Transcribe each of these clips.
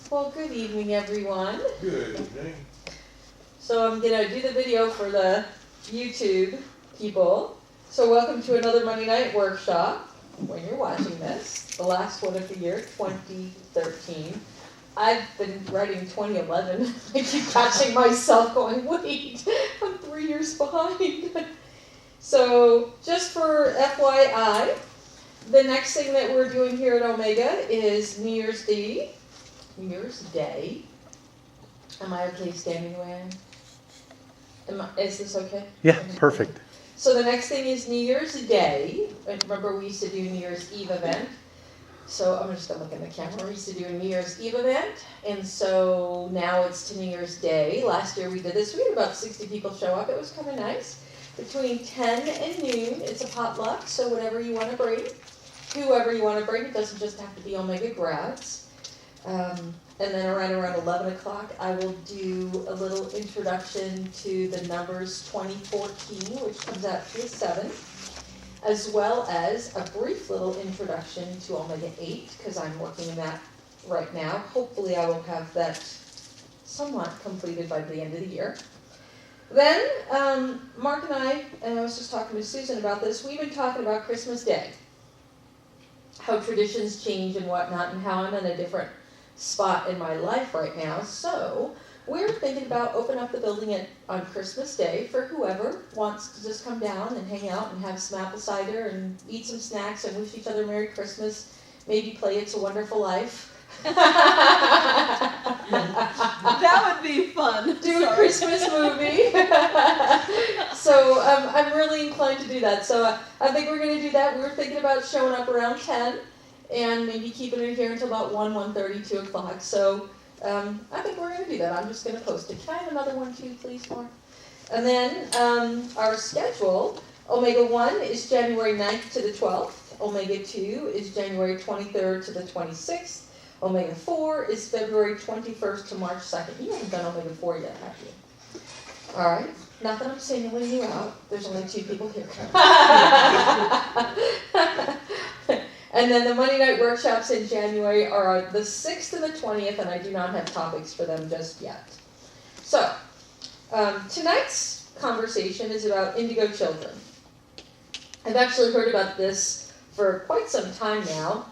Well, good evening, everyone. Good evening. So I'm going to do the video for the YouTube people. So welcome to another Monday night workshop when you're watching this, the last one of the year, 2013. I've been writing 2011. I keep catching myself going, wait, I'm 3 years behind. So just for FYI, the next thing that we're doing here at Omega is New Year's Day. New Year's Day. Am I okay standing the way I am? Is this okay? Yeah, perfect. So the next thing is New Year's Day. And remember, we used to do New Year's Eve event. So I'm just going to look in the camera. We used to do a New Year's Eve event. And so now it's to New Year's Day. Last year we did this. We had about 60 people show up. It was kind of nice. Between 10 and noon, it's a potluck. So whatever you want to bring, whoever you want to bring. It doesn't just have to be Omega grads. And then around 11 o'clock, I will do a little introduction to the numbers 2014, which comes out to a 7, as well as a brief little introduction to Omega 8, because I'm working on that right now. Hopefully I will have that somewhat completed by the end of the year. Then, Mark and I was just talking to Susan about this, we've been talking about Christmas Day, how traditions change and whatnot, and how I'm in a different spot in my life right now. So we're thinking about opening up the building on Christmas Day for whoever wants to just come down and hang out and have some apple cider and eat some snacks and wish each other Merry Christmas, maybe play It's a Wonderful Life. That would be fun. Do a Christmas movie. So I'm really inclined to do that. So I think we're going to do that. We were thinking about showing up around 10 and maybe keeping it here until about 1:30, 2 o'clock. So I think we're going to do that. I'm just going to post it. Can I have another one too, please, Mark? And then our schedule, Omega 1 is January 9th to the 12th. Omega 2 is January 23rd to the 26th. Omega 4 is February 21st to March 2nd. You haven't done Omega 4 yet, have you? All right. Not that I'm singling you out. There's only 2 people here. And then the Monday night workshops in January are the 6th and the 20th, and I do not have topics for them just yet. So, tonight's conversation is about Indigo Children. I've actually heard about this for quite some time now.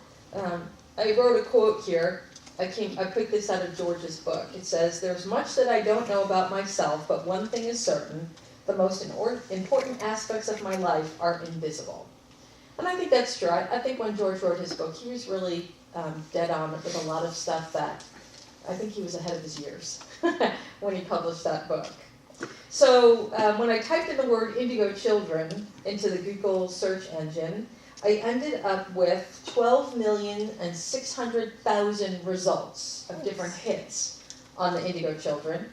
I wrote a quote here. I picked this out of George's book. It says, "There's much that I don't know about myself, but one thing is certain. The most important aspects of my life are invisible." And I think that's true. I think when George wrote his book, he was really dead on with a lot of stuff that I think he was ahead of his years when he published that book. So when I typed in the word Indigo Children into the Google search engine, I ended up with 12,600,000 results of different hits on the Indigo Children.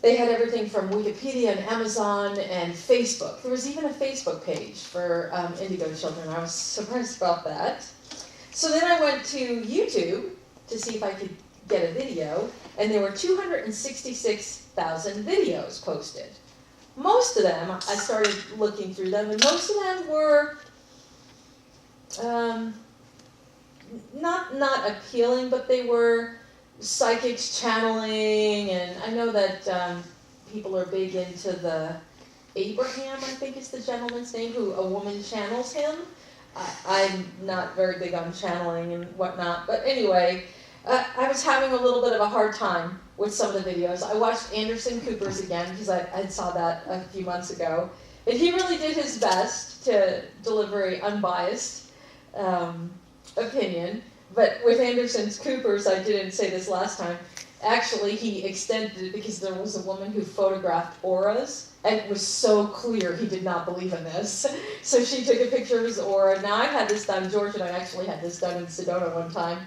They had everything from Wikipedia and Amazon and Facebook. There was even a Facebook page for Indigo Children. I was surprised about that. So then I went to YouTube to see if I could get a video, and there were 266,000 videos posted. Most of them, I started looking through them, and most of them were not appealing, but they were psychics channeling, and I know that people are big into the Abraham, I think is the gentleman's name, who a woman channels him. I'm not very big on channeling and whatnot, but anyway, I was having a little bit of a hard time with some of the videos. I watched Anderson Cooper's again because I saw that a few months ago, and he really did his best to deliver an unbiased opinion. But with Anderson Cooper's, I didn't say this last time, actually he extended it because there was a woman who photographed auras, and it was so clear he did not believe in this. So she took a picture of his aura. Now I had this done, George and I actually had this done in Sedona one time.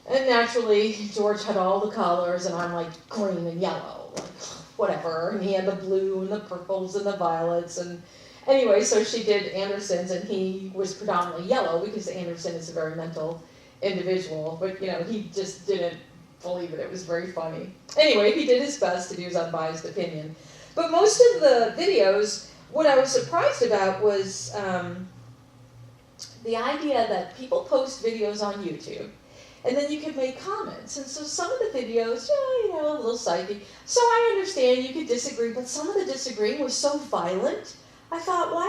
And naturally, George had all the colors, and I'm like green and yellow, like whatever. And he had the blue and the purples and the violets, and anyway, so she did Anderson's, and he was predominantly yellow because Anderson is a very mental individual, but he just didn't believe it. It was very funny. Anyway, he did his best to do his unbiased opinion. But most of the videos, what I was surprised about was the idea that people post videos on YouTube, and then you could make comments. And so some of the videos, a little psychic. So I understand you could disagree, but some of the disagreeing was so violent. I thought, why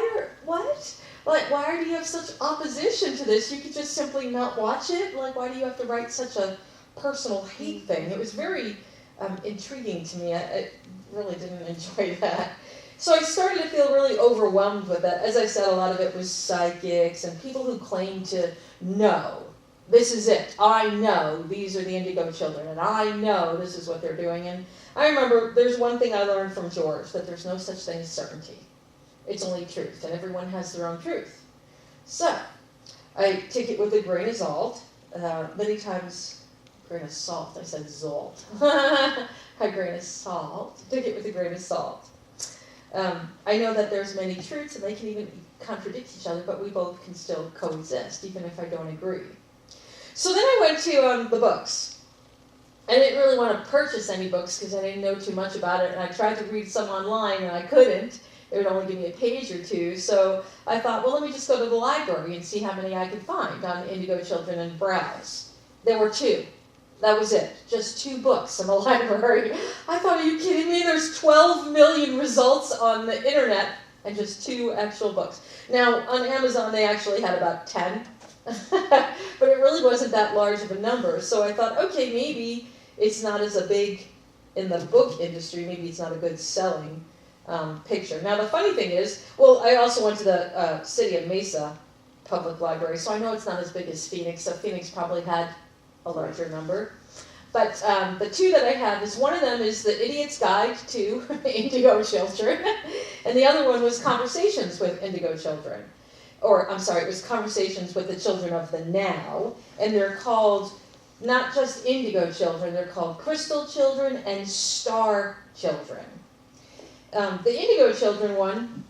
do you have such opposition to this? You could just simply not watch it. Like, why do you have to write such a personal hate thing? It was very intriguing to me. I really didn't enjoy that. So I started to feel really overwhelmed with it. As I said, a lot of it was psychics and people who claimed to know. This is it. I know these are the Indigo Children, and I know this is what they're doing. And I remember there's one thing I learned from George, that there's no such thing as certainty. It's only truth, and everyone has their own truth. So I take it with a grain of salt. Many times, grain of salt. I said salt. A grain of salt. Take it with a grain of salt. I know that there's many truths, and they can even contradict each other, but we both can still coexist, even if I don't agree. So then I went to the books. I didn't really want to purchase any books because I didn't know too much about it, and I tried to read some online, and I couldn't. It would only give me a page or two, so I thought, well, let me just go to the library and see how many I could find on Indigo Children and browse. There were 2. That was it. Just 2 books in the library. I thought, are you kidding me? There's 12 million results on the internet and just 2 actual books. Now, on Amazon, they actually had about 10. But it really wasn't that large of a number. So I thought, okay, maybe it's not as a big in the book industry. Maybe it's not a good selling picture. Now, the funny thing is, I also went to the City of Mesa Public Library, so I know it's not as big as Phoenix. So Phoenix probably had a larger number. But the 2 that I have is, one of them is The Idiot's Guide to Indigo Children, and the other one was Conversations with Indigo Children. Or, I'm sorry, it was Conversations with the Children of the Now, and they're called not just Indigo Children, they're called Crystal Children and Star Children. The Indigo Children one,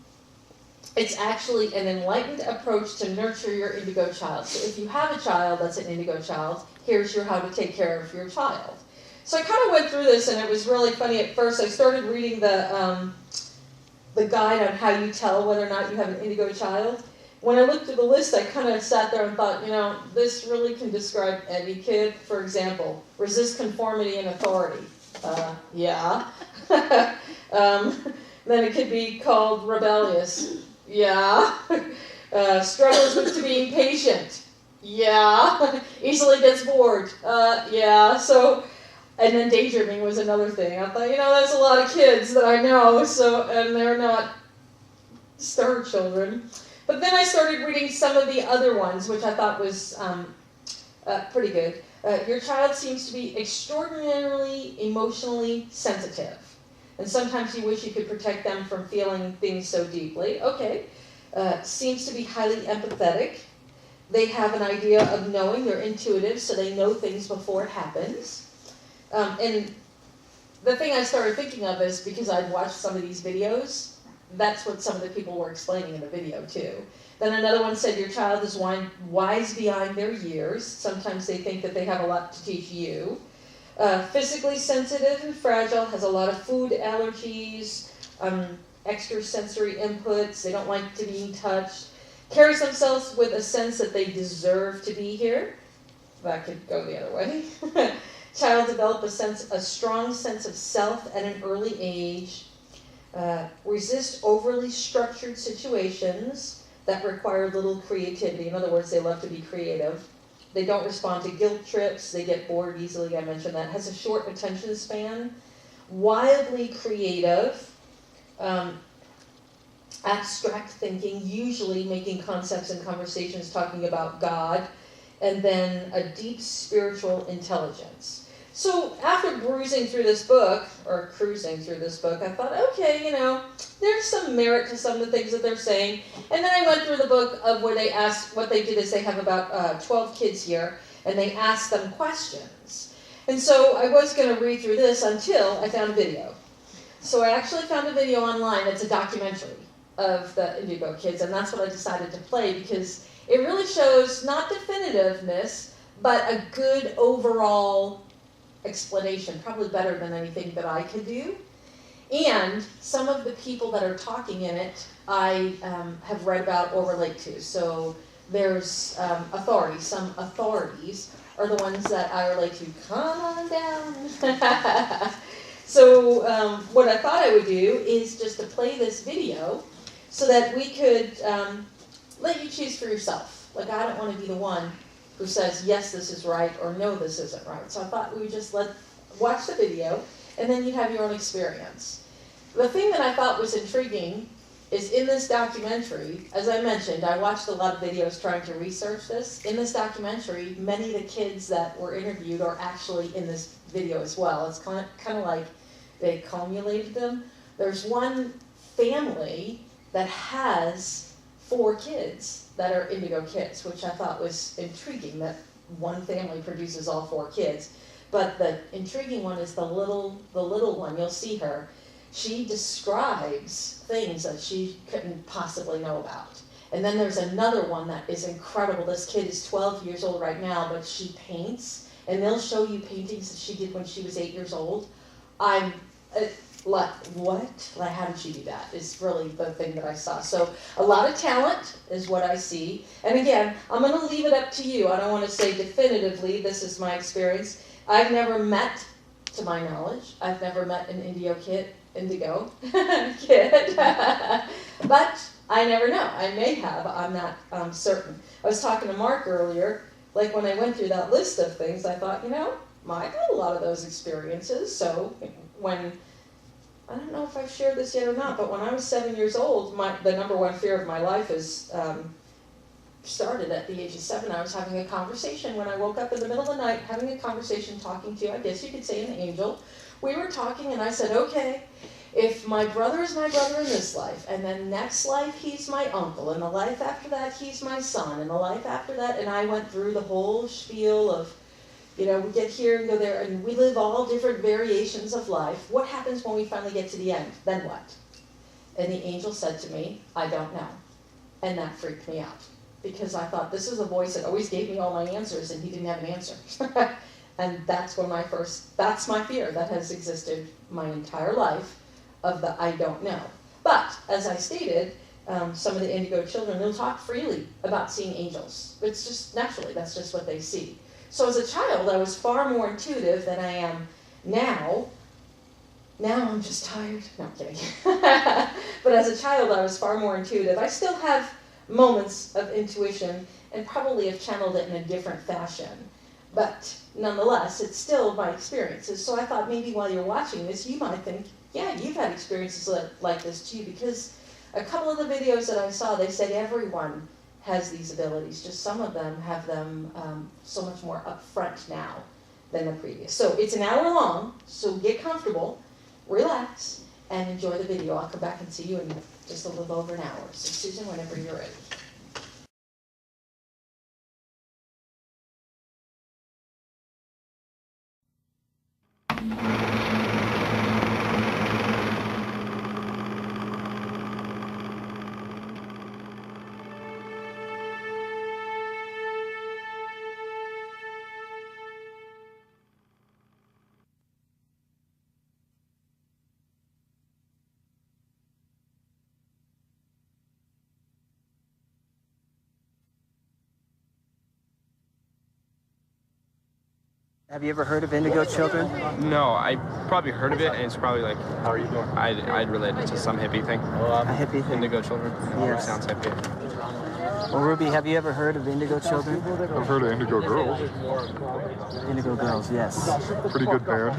it's actually an enlightened approach to nurture your indigo child. So if you have a child that's an indigo child, here's how to take care of your child. So I kind of went through this, and it was really funny at first. I started reading the guide on how you tell whether or not you have an indigo child. When I looked at the list, I kind of sat there and thought, this really can describe any kid. For example, resist conformity and authority. Yeah. Then it could be called rebellious. Yeah. Struggles with to being patient. Yeah. Easily gets bored. Yeah. So, and then daydreaming was another thing. I thought, that's a lot of kids that I know, and they're not star children. But then I started reading some of the other ones, which I thought was pretty good. Your child seems to be extraordinarily emotionally sensitive. And sometimes you wish you could protect them from feeling things so deeply. Okay. Seems to be highly empathetic. They have an idea of knowing. They're intuitive, so they know things before it happens. And the thing I started thinking of is, because I'd watched some of these videos, that's what some of the people were explaining in the video too. Then another one said your child is wise beyond their years. Sometimes they think that they have a lot to teach you. Physically sensitive and fragile, has a lot of food allergies, extrasensory inputs, they don't like to be touched, carries themselves with a sense that they deserve to be here. That could go the other way. Child develop a strong sense of self at an early age. Resist overly structured situations that require little creativity. In other words, they love to be creative. They don't respond to guilt trips. They get bored easily. I mentioned that. Has a short attention span. Wildly creative. Abstract thinking, usually making concepts and conversations talking about God. And then a deep spiritual intelligence. So after cruising through this book, I thought, okay, there's some merit to some of the things that they're saying. And then I went through the book of where they asked, what they did is they have about 12 kids here, and they asked them questions. And so I was going to read through this until I found a video. So I actually found a video online that's a documentary of the Indigo kids, and that's what I decided to play because it really shows not definitiveness, but a good overall explanation, probably better than anything that I could do. And some of the people that are talking in it, I have read about or relate to. So there's some authorities are the ones that I relate to. Come on down. So what I thought I would do is just to play this video so that we could let you choose for yourself. Like, I don't want to be the one who says, yes, this is right, or no, this isn't right. So I thought we would just watch the video, and then you'd have your own experience. The thing that I thought was intriguing is in this documentary, as I mentioned, I watched a lot of videos trying to research this. In this documentary, many of the kids that were interviewed are actually in this video as well. It's kind of like they accumulated them. There's one family that has 4 kids that are indigo kids, which I thought was intriguing, that one family produces all 4 kids. But the intriguing one is the little one. You'll see her. She describes things that she couldn't possibly know about. And then there's another one that is incredible. This kid is 12 years old right now, but she paints, and they'll show you paintings that she did when she was 8 years old. I'm like, what? Like, how did she do that? Is really the thing that I saw. So a lot of talent is what I see. And again, I'm going to leave it up to you. I don't want to say definitively this is my experience. I've never met, to my knowledge, I've never met an indigo kid. But I never know. I may have. I'm not certain. I was talking to Mark earlier. Like, when I went through that list of things, I thought, I got a lot of those experiences. So when, I don't know if I've shared this yet or not, but when I was 7 years old, the number one fear of my life is started at the age of 7. I was having a conversation when I woke up in the middle of the night, having a conversation, talking to, I guess you could say, an angel. We were talking, and I said, okay, if my brother is my brother in this life, and then next life he's my uncle, and the life after that he's my son, and the life after that, and I went through the whole spiel of, we get here and go there, and we live all different variations of life. What happens when we finally get to the end? Then what? And the angel said to me, I don't know. And that freaked me out, because I thought, this is a voice that always gave me all my answers, and he didn't have an answer. And that's that's my fear that has existed my entire life, of the I don't know. But, as I stated, some of the indigo children, they'll talk freely about seeing angels. It's just naturally, that's just what they see. So as a child, I was far more intuitive than I am now. Now I'm just tired. No, I'm kidding. But as a child, I was far more intuitive. I still have moments of intuition, and probably have channeled it in a different fashion. But nonetheless, it's still my experiences. So I thought maybe while you're watching this, you might think, yeah, you've had experiences like this too, because a couple of the videos that I saw, they said everyone has these abilities, just some of them have them so much more upfront now than the previous. So it's an hour long, so get comfortable, relax, and enjoy the video. I'll come back and see you in just a little over an hour. So Susan, whenever you're ready. Have you ever heard of Indigo Children? No, I probably heard of it, and it's probably like, how are you doing? I'd relate it to some hippie thing. A hippie thing? Indigo Children. Yes. Sounds hippie. Well, Ruby, have you ever heard of Indigo Children? I've heard of Indigo Girls. Indigo Girls, yes. Pretty good band.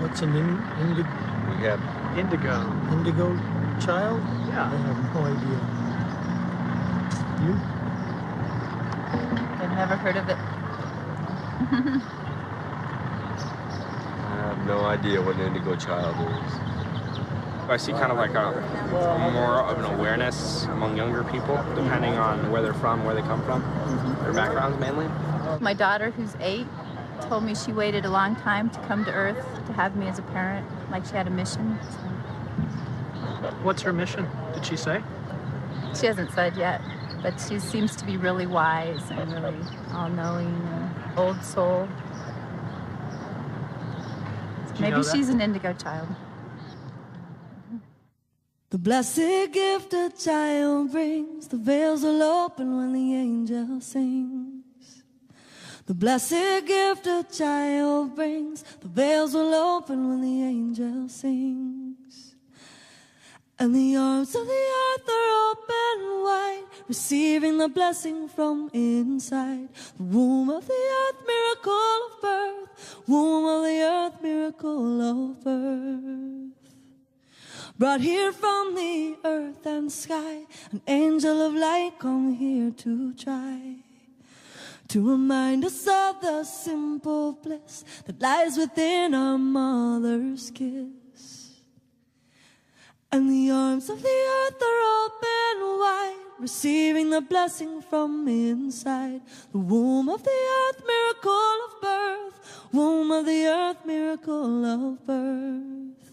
What's an indigo? We have Indigo. Indigo child? Yeah. I have no idea. You? I've never heard of it. I have no idea what an indigo child is. I see kind of like a more of an awareness among younger people, depending on where they're from, where they come from, their backgrounds mainly. My daughter, who's 8, told me she waited a long time to come to Earth to have me as a parent, like she had a mission. So. What's her mission? Did she say? She hasn't said yet, but she seems to be really wise and really all-knowing and old soul. Maybe she's an indigo child. The blessed gift a child brings, the veils will open when the angel sings. The blessed gift a child brings, the veils will open when the angel sings. And the arms of the earth are open wide, receiving the blessing from inside. The womb of the earth, miracle of birth. Womb of the earth, miracle of birth. Brought here from the earth and sky, an angel of light come here to try to remind us of the simple bliss that lies within our mother's kiss. And the arms of the earth are open wide, receiving the blessing from inside. The womb of the earth, miracle of birth. Womb of the earth, miracle of birth.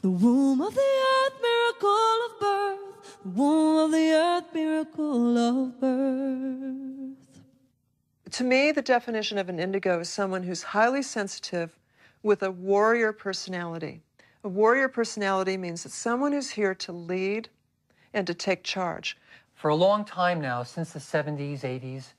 The womb of the earth, miracle of birth. The womb of the earth, miracle of birth. To me, the definition of an indigo is someone who's highly sensitive with a warrior personality. A warrior personality means it's someone who's here to lead and to take charge. For a long time now, since the 70s, 80s,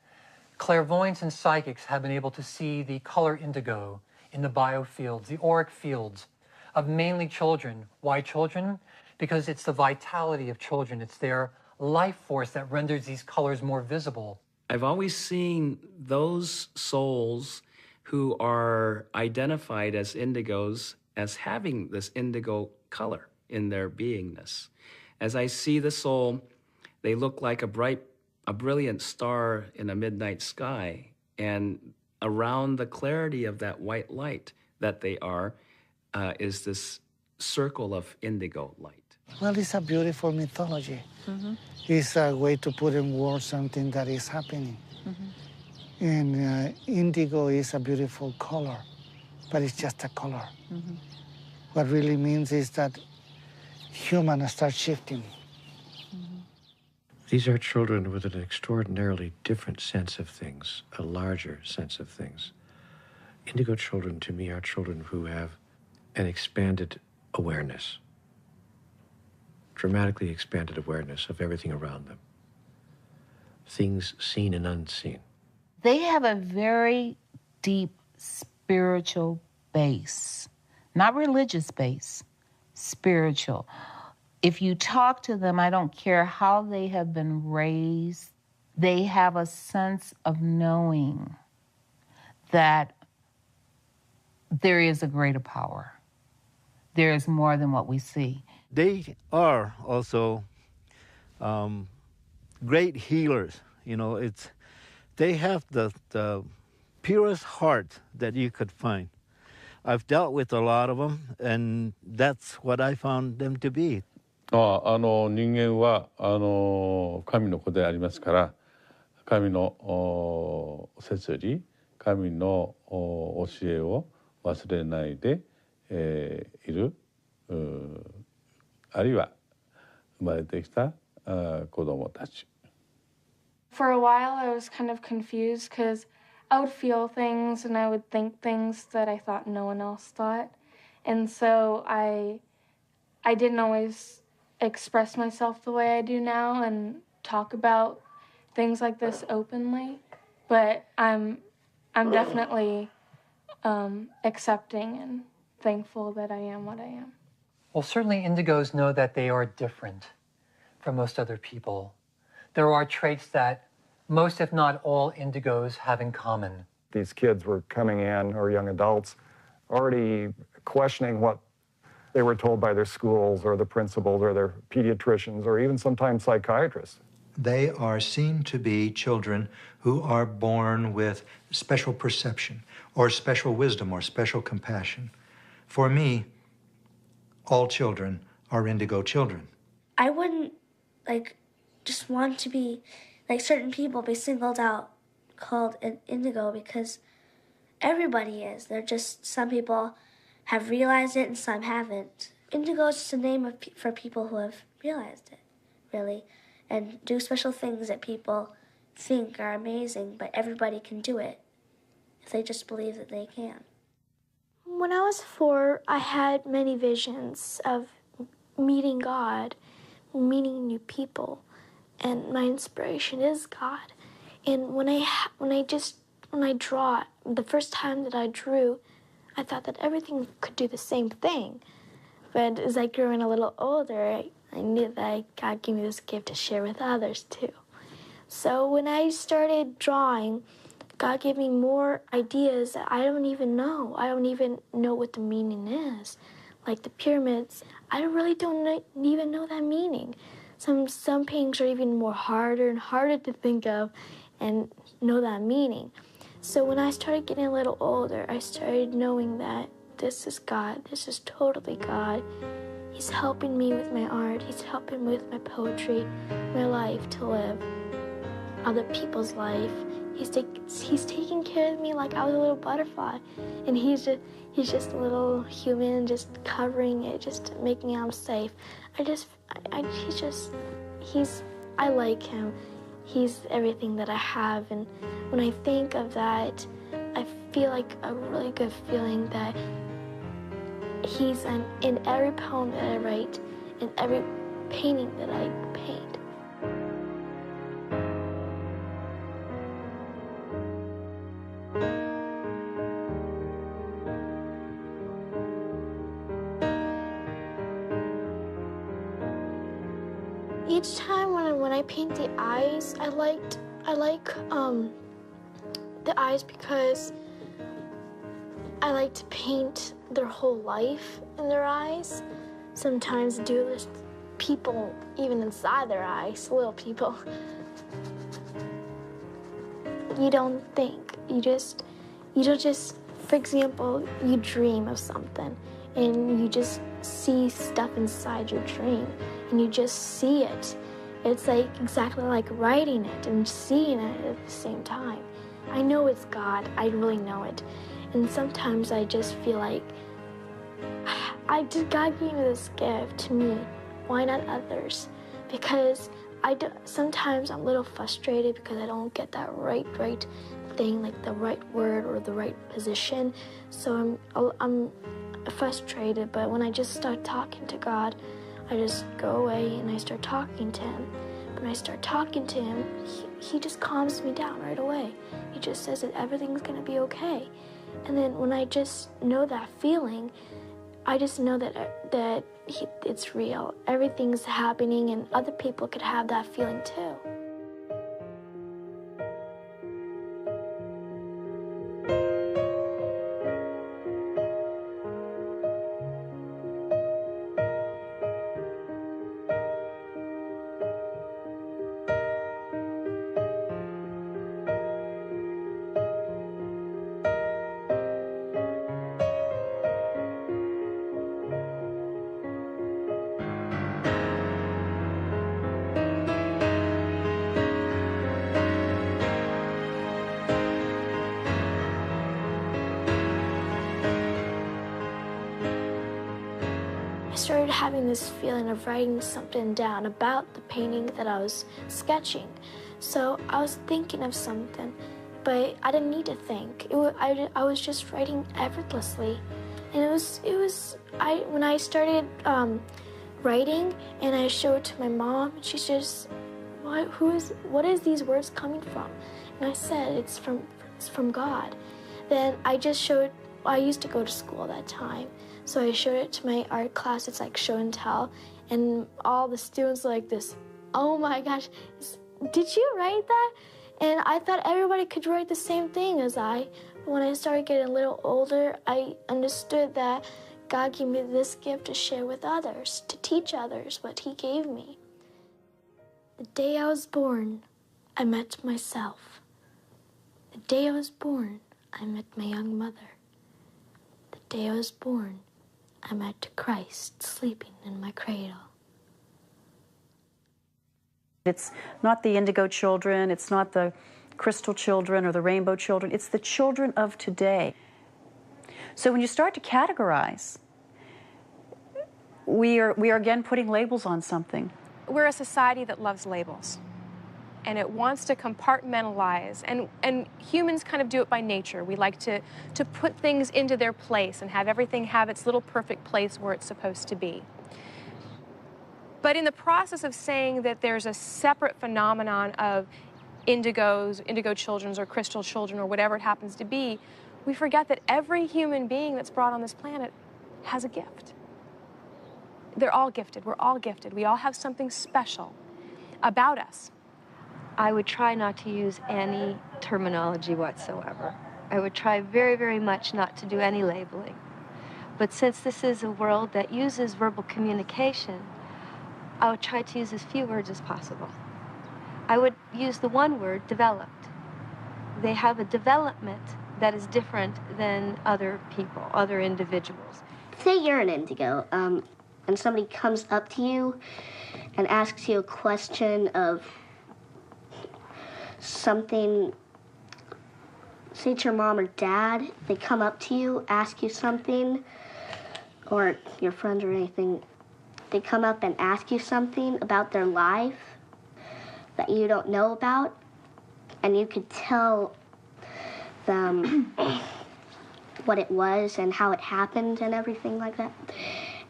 clairvoyants and psychics have been able to see the color indigo in the biofields, the auric fields of mainly children. Why children? Because it's the vitality of children. It's their life force that renders these colors more visible. I've always seen those souls who are identified as indigos as having this indigo color in their beingness. As I see the soul, they look like a brilliant star in a midnight sky, and around the clarity of that white light that they are is this circle of indigo light. Well, it's a beautiful mythology. Mm-hmm. It's a way to put in words something that is happening. Mm-hmm. And indigo is a beautiful color, but it's just a color. Mm-hmm. What really means is that humans start shifting. Mm-hmm. These are children with an extraordinarily different sense of things, a larger sense of things. Indigo children, to me, are children who have an expanded awareness, dramatically expanded awareness of everything around them, things seen and unseen. They have a very deep spiritual base, not religious base, spiritual. If you talk to them, I don't care how they have been raised, they have a sense of knowing that there is a greater power. There is more than what we see. They are also great healers. You know, they have the purest heart that you could find. I've dealt with a lot of them, and that's what I found them to be. 人間は神の子でありますから、神の摂理、神の教えを忘れないで、いる、あるいは生まれてきた子供たち。For a while, I was kind of confused because I would feel things and I would think things that I thought no one else thought, and so I didn't always express myself the way I do now and talk about things like this openly. But I'm definitely accepting and thankful that I am what I am. Well, certainly indigos know that they are different from most other people. There are traits that most, if not all, indigos have in common. These kids were coming in, or young adults, already questioning what they were told by their schools or the principals or their pediatricians or even sometimes psychiatrists. They are seen to be children who are born with special perception or special wisdom or special compassion. For me, all children are indigo children. I wouldn't, just want to be, certain people be singled out, called an indigo, because everybody is. They're just, some people have realized it and some haven't. Indigo is just a name for people who have realized it, really, and do special things that people think are amazing, but everybody can do it if they just believe that they can. When I was 4, I had many visions of meeting God, meeting new people, and my inspiration is God. And when I just when I draw, the first time that I drew, I thought that everything could do the same thing. But as I grew a little older, I knew that God gave me this gift to share with others too. So when I started drawing, God gave me more ideas that I don't even know. I don't even know what the meaning is. Like the pyramids, I really don't even know that meaning. Some paintings are even more harder and harder to think of and know that meaning. So when I started getting a little older, I started knowing that this is God. This is totally God. He's helping me with my art. He's helping me with my poetry, my life to live, other people's life. He's taking care of me like I was a little butterfly, and he's just a little human, just covering it, just making me I'm safe. I like him. He's everything that I have, and when I think of that, I feel like a really good feeling that he's in every poem that I write, in every painting that I paint. Each time when I paint the eyes, I like the eyes because I like to paint their whole life in their eyes. Sometimes do this people even inside their eyes, little people. You don't think, you don't just, for example, you dream of something and you just see stuff inside your dream and you just see it. It's like exactly like writing it and seeing it at the same time. I know it's God, I really know it. And sometimes I just feel like, God gave me this gift to me, why not others? Because sometimes I'm a little frustrated because I don't get that right thing, like the right word or the right position. So I'm frustrated, but when I just start talking to God, I just go away and I start talking to him. When I start talking to him, he just calms me down right away. He just says that everything's gonna be okay. And then when I just know that feeling, I just know that it's real. Everything's happening and other people could have that feeling too. I started having this feeling of writing something down about the painting that I was sketching. So I was thinking of something, but I didn't need to think. I was just writing effortlessly. And when I started writing and I showed it to my mom, she's just, what is these words coming from? And I said, it's from God. Then I just showed, I used to go to school at that time. So I showed it to my art class. It's like show and tell. And all the students were like this, oh my gosh, did you write that? And I thought everybody could write the same thing as I. But when I started getting a little older, I understood that God gave me this gift to share with others, to teach others what he gave me. The day I was born, I met myself. The day I was born, I met my young mother. The day I was born, I met Christ sleeping in my cradle. It's not the Indigo Children, it's not the Crystal Children or the Rainbow Children, it's the children of today. So when you start to categorize, we are again putting labels on something. We're a society that loves labels, and it wants to compartmentalize, and humans kind of do it by nature. We like to put things into their place and have everything have its little perfect place where it's supposed to be. But in the process of saying that there's a separate phenomenon of indigos, indigo children, or crystal children, or whatever it happens to be, we forget that every human being that's brought on this planet has a gift. They're all gifted. We're all gifted. We all have something special about us. I would try not to use any terminology whatsoever. I would try very, very much not to do any labeling. But since this is a world that uses verbal communication, I would try to use as few words as possible. I would use the one word, developed. They have a development that is different than other people, other individuals. Say you're an indigo, and somebody comes up to you and asks you a question of something. Say it's your mom or dad, they come up to you, ask you something, or your friends or anything, they come up and ask you something about their life that you don't know about, and you could tell them what it was and how it happened and everything like that.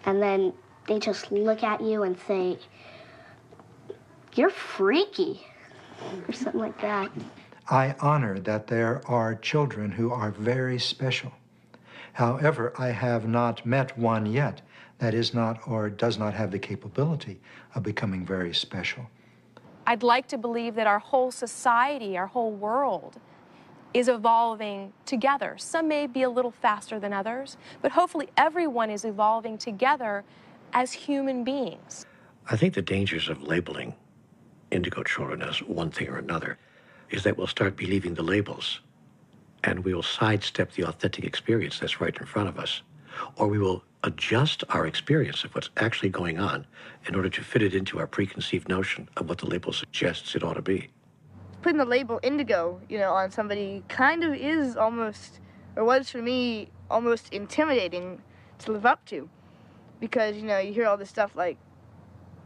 And then they just look at you and say, "You're freaky," or something like that. I honor that there are children who are very special. However, I have not met one yet that is not or does not have the capability of becoming very special. I'd like to believe that our whole society, our whole world, is evolving together. Some may be a little faster than others, but hopefully everyone is evolving together as human beings. I think the dangers of labeling indigo children as one thing or another is that we'll start believing the labels and we will sidestep the authentic experience that's right in front of us. Or we will adjust our experience of what's actually going on in order to fit it into our preconceived notion of what the label suggests it ought to be. Putting the label indigo, on somebody kind of is almost, or was for me, almost intimidating to live up to. Because, you hear all this stuff like,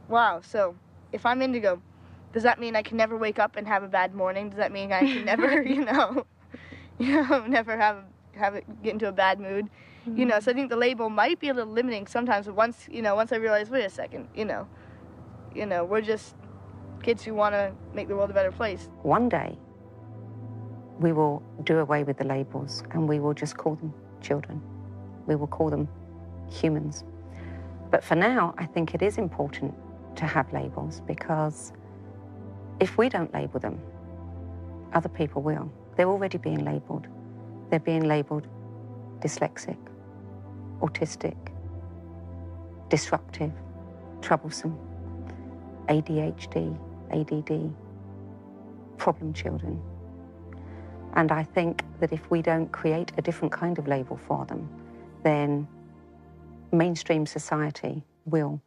wow, so if I'm indigo, does that mean I can never wake up and have a bad morning? Does that mean I can never, never have it get into a bad mood? Mm-hmm. So I think the label might be a little limiting sometimes, but once I realize, wait a second, we're just kids who want to make the world a better place. One day, we will do away with the labels and we will just call them children. We will call them humans. But for now, I think it is important to have labels because if we don't label them, other people will. They're already being labeled. They're being labeled dyslexic, autistic, disruptive, troublesome, ADHD, ADD, problem children. And I think that if we don't create a different kind of label for them, then mainstream society will.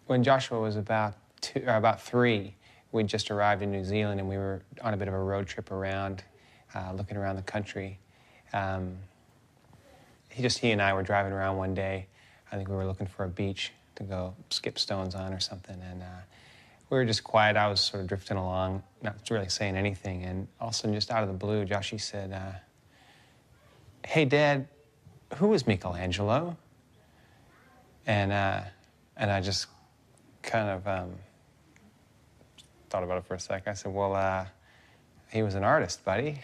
When Joshua was about 3, we'd just arrived in New Zealand and we were on a bit of a road trip around, looking around the country. He and I were driving around one day. I think we were looking for a beach to go skip stones on or something, and we were just quiet. I was sort of drifting along, not really saying anything, and all of a sudden, just out of the blue, Joshy said, "Hey, Dad, who was Michelangelo?" And I just kind of thought about it for a sec. I said, "Well, he was an artist, buddy."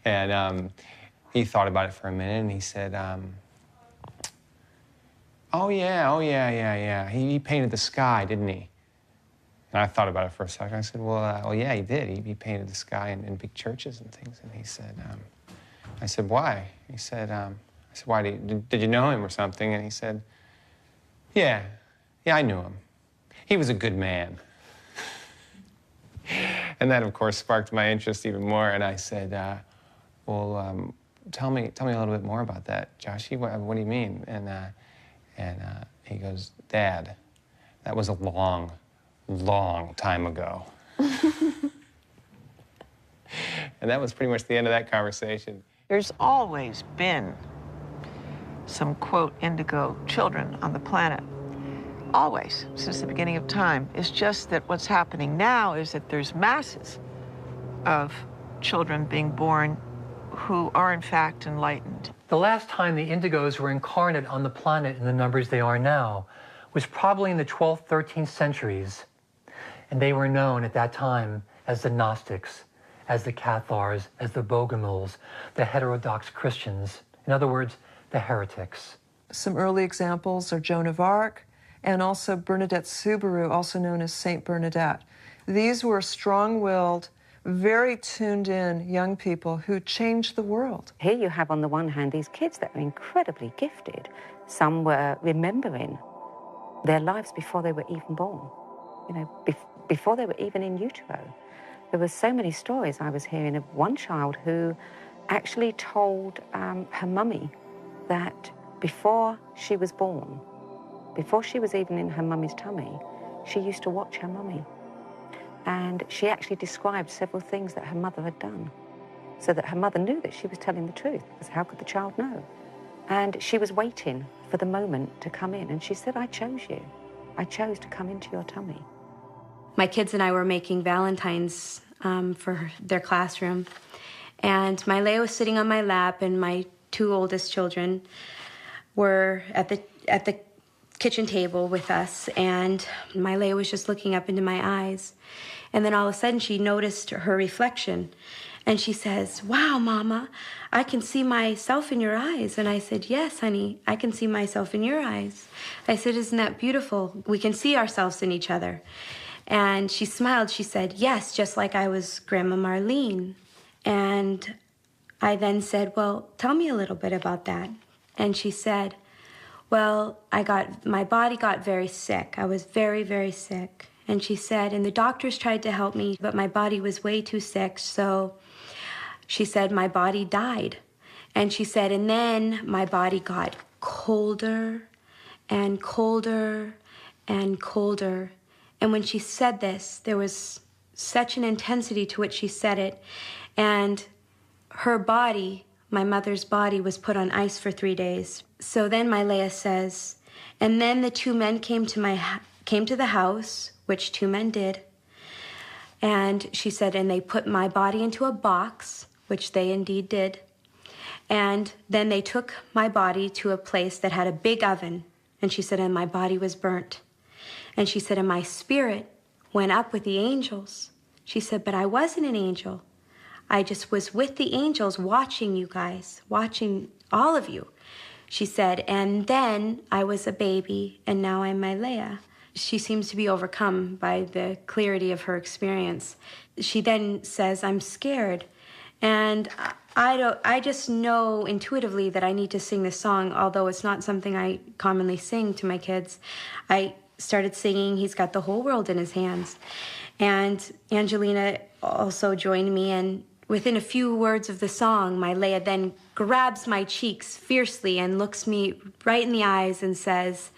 And he thought about it for a minute, and he said, "Oh, yeah. He painted the sky, didn't he?" And I thought about it for a second. I said, well, yeah, he did. He painted the sky in big churches and things. And he said, I said, why? He said, I said, why, did you know him or something? And he said, yeah, I knew him. He was a good man. And that, of course, sparked my interest even more. And I said, well, tell me a little bit more about that, Joshy. What do you mean? And he goes, Dad, that was a long time ago. And that was pretty much the end of that conversation. There's always been some, quote, indigo children on the planet. Always, since the beginning of time. It's just that what's happening now is that there's masses of children being born who are, in fact, enlightened. The last time the indigos were incarnate on the planet in the numbers they are now was probably in the 12th, 13th centuries. And they were known at that time as the Gnostics, as the Cathars, as the Bogomils, the heterodox Christians. In other words, the heretics. Some early examples are Joan of Arc and also Bernadette Soubirous, also known as Saint Bernadette. These were strong-willed, very tuned-in young people who changed the world. Here you have, on the one hand, these kids that are incredibly gifted. Some were remembering their lives before they were even born, you know, before they were even in utero. There were so many stories I was hearing of one child who actually told her mummy that before she was born, before she was even in her mummy's tummy, she used to watch her mummy. And she actually described several things that her mother had done, so that her mother knew that she was telling the truth, because how could the child know? And she was waiting for the moment to come in, and she said, I chose you. I chose to come into your tummy. My kids and I were making Valentines for their classroom, and my Leia was sitting on my lap, and my two oldest children were at the kitchen table with us, and my Leia was just looking up into my eyes. And then all of a sudden she noticed her reflection, and she says, wow, Mama, I can see myself in your eyes. And I said, yes, honey, I can see myself in your eyes. I said, isn't that beautiful? We can see ourselves in each other. And she smiled. She said, yes, just like I was Grandma Marlene. And I then said, well, tell me a little bit about that. And she said, well, my body got very sick. I was very, very sick. And she said, and the doctors tried to help me, but my body was way too sick. So she said, my body died. And she said, and then my body got colder and colder and colder. And when she said this, there was such an intensity to which she said it. And her body, my mother's body, was put on ice for 3 days. So then my Leia says, and then the two men came to the house, which two men did. And she said, and they put my body into a box, which they indeed did. And then they took my body to a place that had a big oven. And she said, and my body was burnt. And she said, and my spirit went up with the angels. She said, but I wasn't an angel. I just was with the angels watching you guys, watching all of you. She said, and then I was a baby, and now I'm my Leia. She seems to be overcome by the clarity of her experience. She then says, I'm scared. And I just know intuitively that I need to sing this song, although it's not something I commonly sing to my kids. I started singing He's Got the Whole World in His Hands. And Angelina also joined me, and within a few words of the song, my Leia then grabs my cheeks fiercely and looks me right in the eyes and says,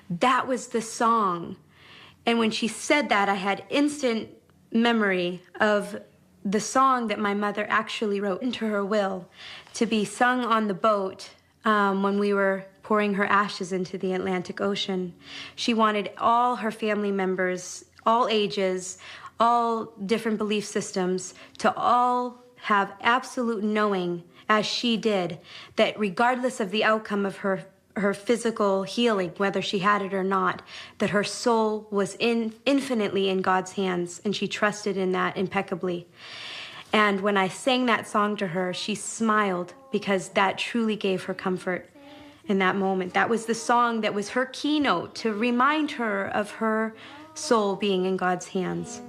that was the song. And when she said that, I had instant memory of the song that my mother actually wrote into her will to be sung on the boat when we were pouring her ashes into the Atlantic Ocean. She wanted all her family members, all ages, all different belief systems, to all have absolute knowing, as she did, that regardless of the outcome of her physical healing, whether she had it or not, that her soul was infinitely in God's hands, and she trusted in that impeccably. And when I sang that song to her, she smiled, because that truly gave her comfort in that moment. That was the song that was her keynote to remind her of her soul being in God's hands.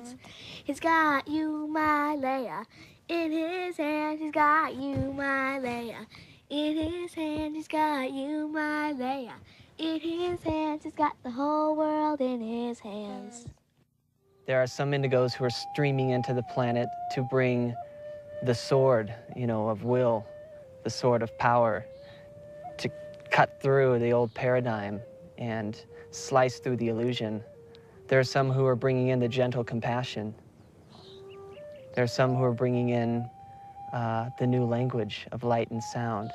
He's got you, my Leia, in his hands. He's got you, my Leia, in his hands. He's got you, my Leia, in his hands. He's got the whole world in his hands. There are some indigos who are streaming into the planet to bring the sword, of will, the sword of power, to cut through the old paradigm and slice through the illusion. There are some who are bringing in the gentle compassion. There are some who are bringing in the new language of light and sound.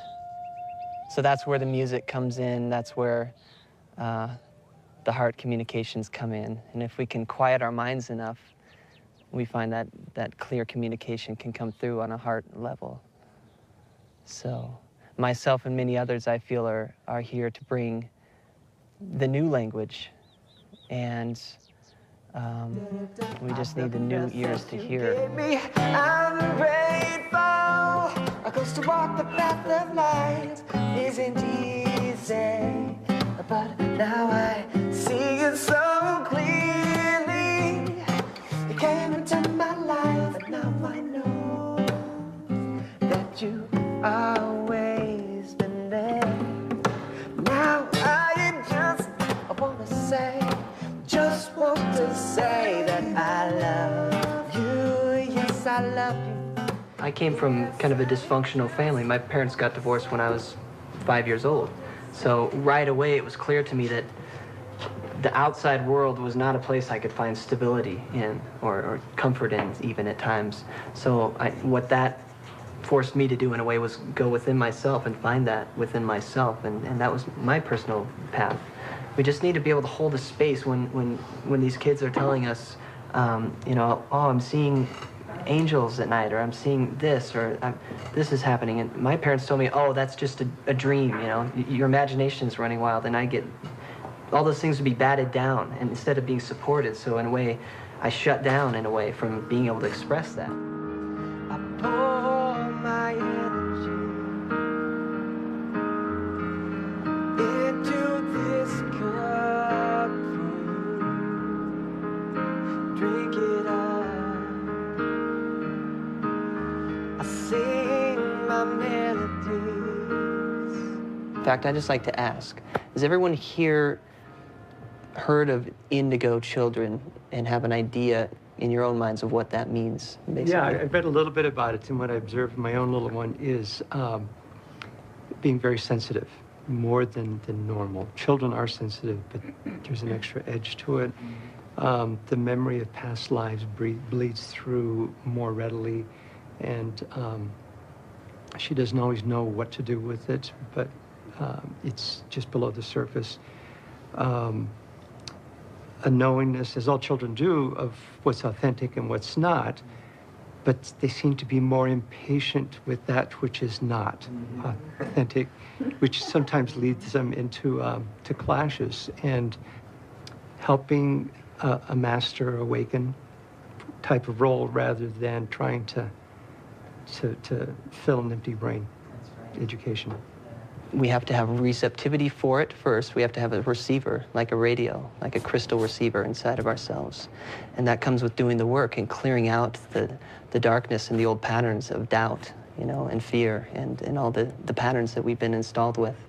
So that's where the music comes in. That's where the heart communications come in. And if we can quiet our minds enough, we find that clear communication can come through on a heart level. So myself and many others, I feel, are here to bring the new language and We just need the new ears to hear. I'm grateful, because to walk the path of light isn't easy. But now I see it so clearly. You came into my life, and now I know that you always been there. Now I just want to say that I love you. Yes, I love you. I came from kind of a dysfunctional family. My parents got divorced when I was 5 years old. So right away it was clear to me that the outside world was not a place I could find stability in or comfort in even at times. So what that forced me to do in a way was go within myself and find that within myself, and that was my personal path. We just need to be able to hold a space when these kids are telling us, you know, oh, I'm seeing angels at night, or I'm seeing this, or this is happening. And my parents told me, oh, that's just a dream, you know, your imagination is running wild. And I get all those things to be batted down, and instead of being supported. So in a way, I shut down in a way from being able to express that. Pour my energy into this cup for you. Drink it up. I sing my melodies. In fact, I just like to ask, has everyone here heard of Indigo Children and have an idea in your own minds of what that means, basically? Yeah, I read a little bit about it, and what I observed in my own little one is being very sensitive, more than normal. Children are sensitive, but there's an extra edge to it. The memory of past lives bleeds through more readily, and she doesn't always know what to do with it, but it's just below the surface. A knowingness, as all children do, of what's authentic and what's not, but they seem to be more impatient with that which is not authentic, which sometimes leads them into to clashes. And helping a master awaken type of role rather than trying to fill an empty brain. Education. We have to have receptivity for it first. We have to have a receiver, like a radio, like a crystal receiver inside of ourselves. And that comes with doing the work and clearing out the darkness and the old patterns of doubt, you know, and fear and all the patterns that we've been installed with.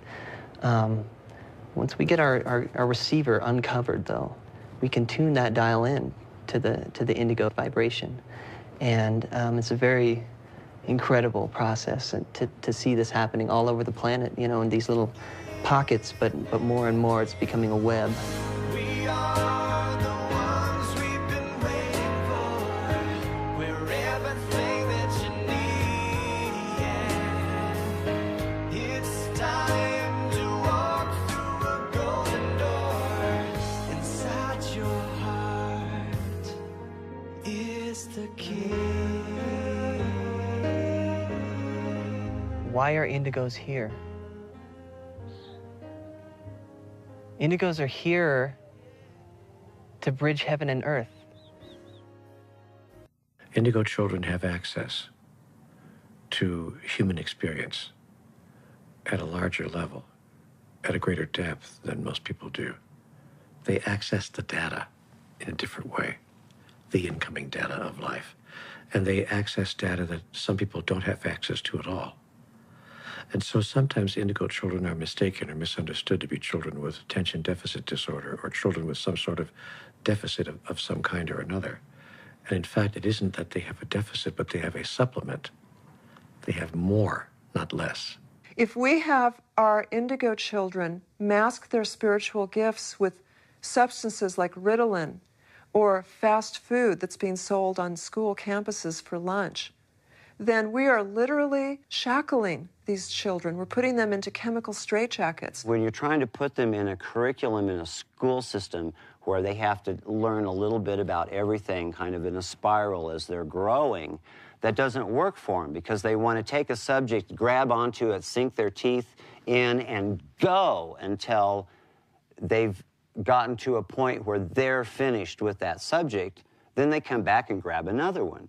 Once we get our receiver uncovered, though, we can tune that dial in to the indigo vibration. And it's a very incredible process, and to see this happening all over the planet, you know, in these little pockets, but more and more it's becoming a web. We are the ones we've been waiting for. We're everything that you need. It's time to walk through a golden door. Inside your heart is the key. Why are indigos here? Indigos are here to bridge heaven and earth. Indigo children have access to human experience at a larger level, at a greater depth than most people do. They access the data in a different way, the incoming data of life. And they access data that some people don't have access to at all. And so sometimes indigo children are mistaken or misunderstood to be children with attention deficit disorder or children with some sort of deficit of some kind or another. And in fact, it isn't that they have a deficit, but they have a supplement. They have more, not less. If we have our indigo children mask their spiritual gifts with substances like Ritalin or fast food that's being sold on school campuses for lunch, then we are literally shackling these children. We're putting them into chemical straitjackets. When you're trying to put them in a curriculum in a school system where they have to learn a little bit about everything kind of in a spiral as they're growing, that doesn't work for them because they want to take a subject, grab onto it, sink their teeth in, and go until they've gotten to a point where they're finished with that subject, then they come back and grab another one.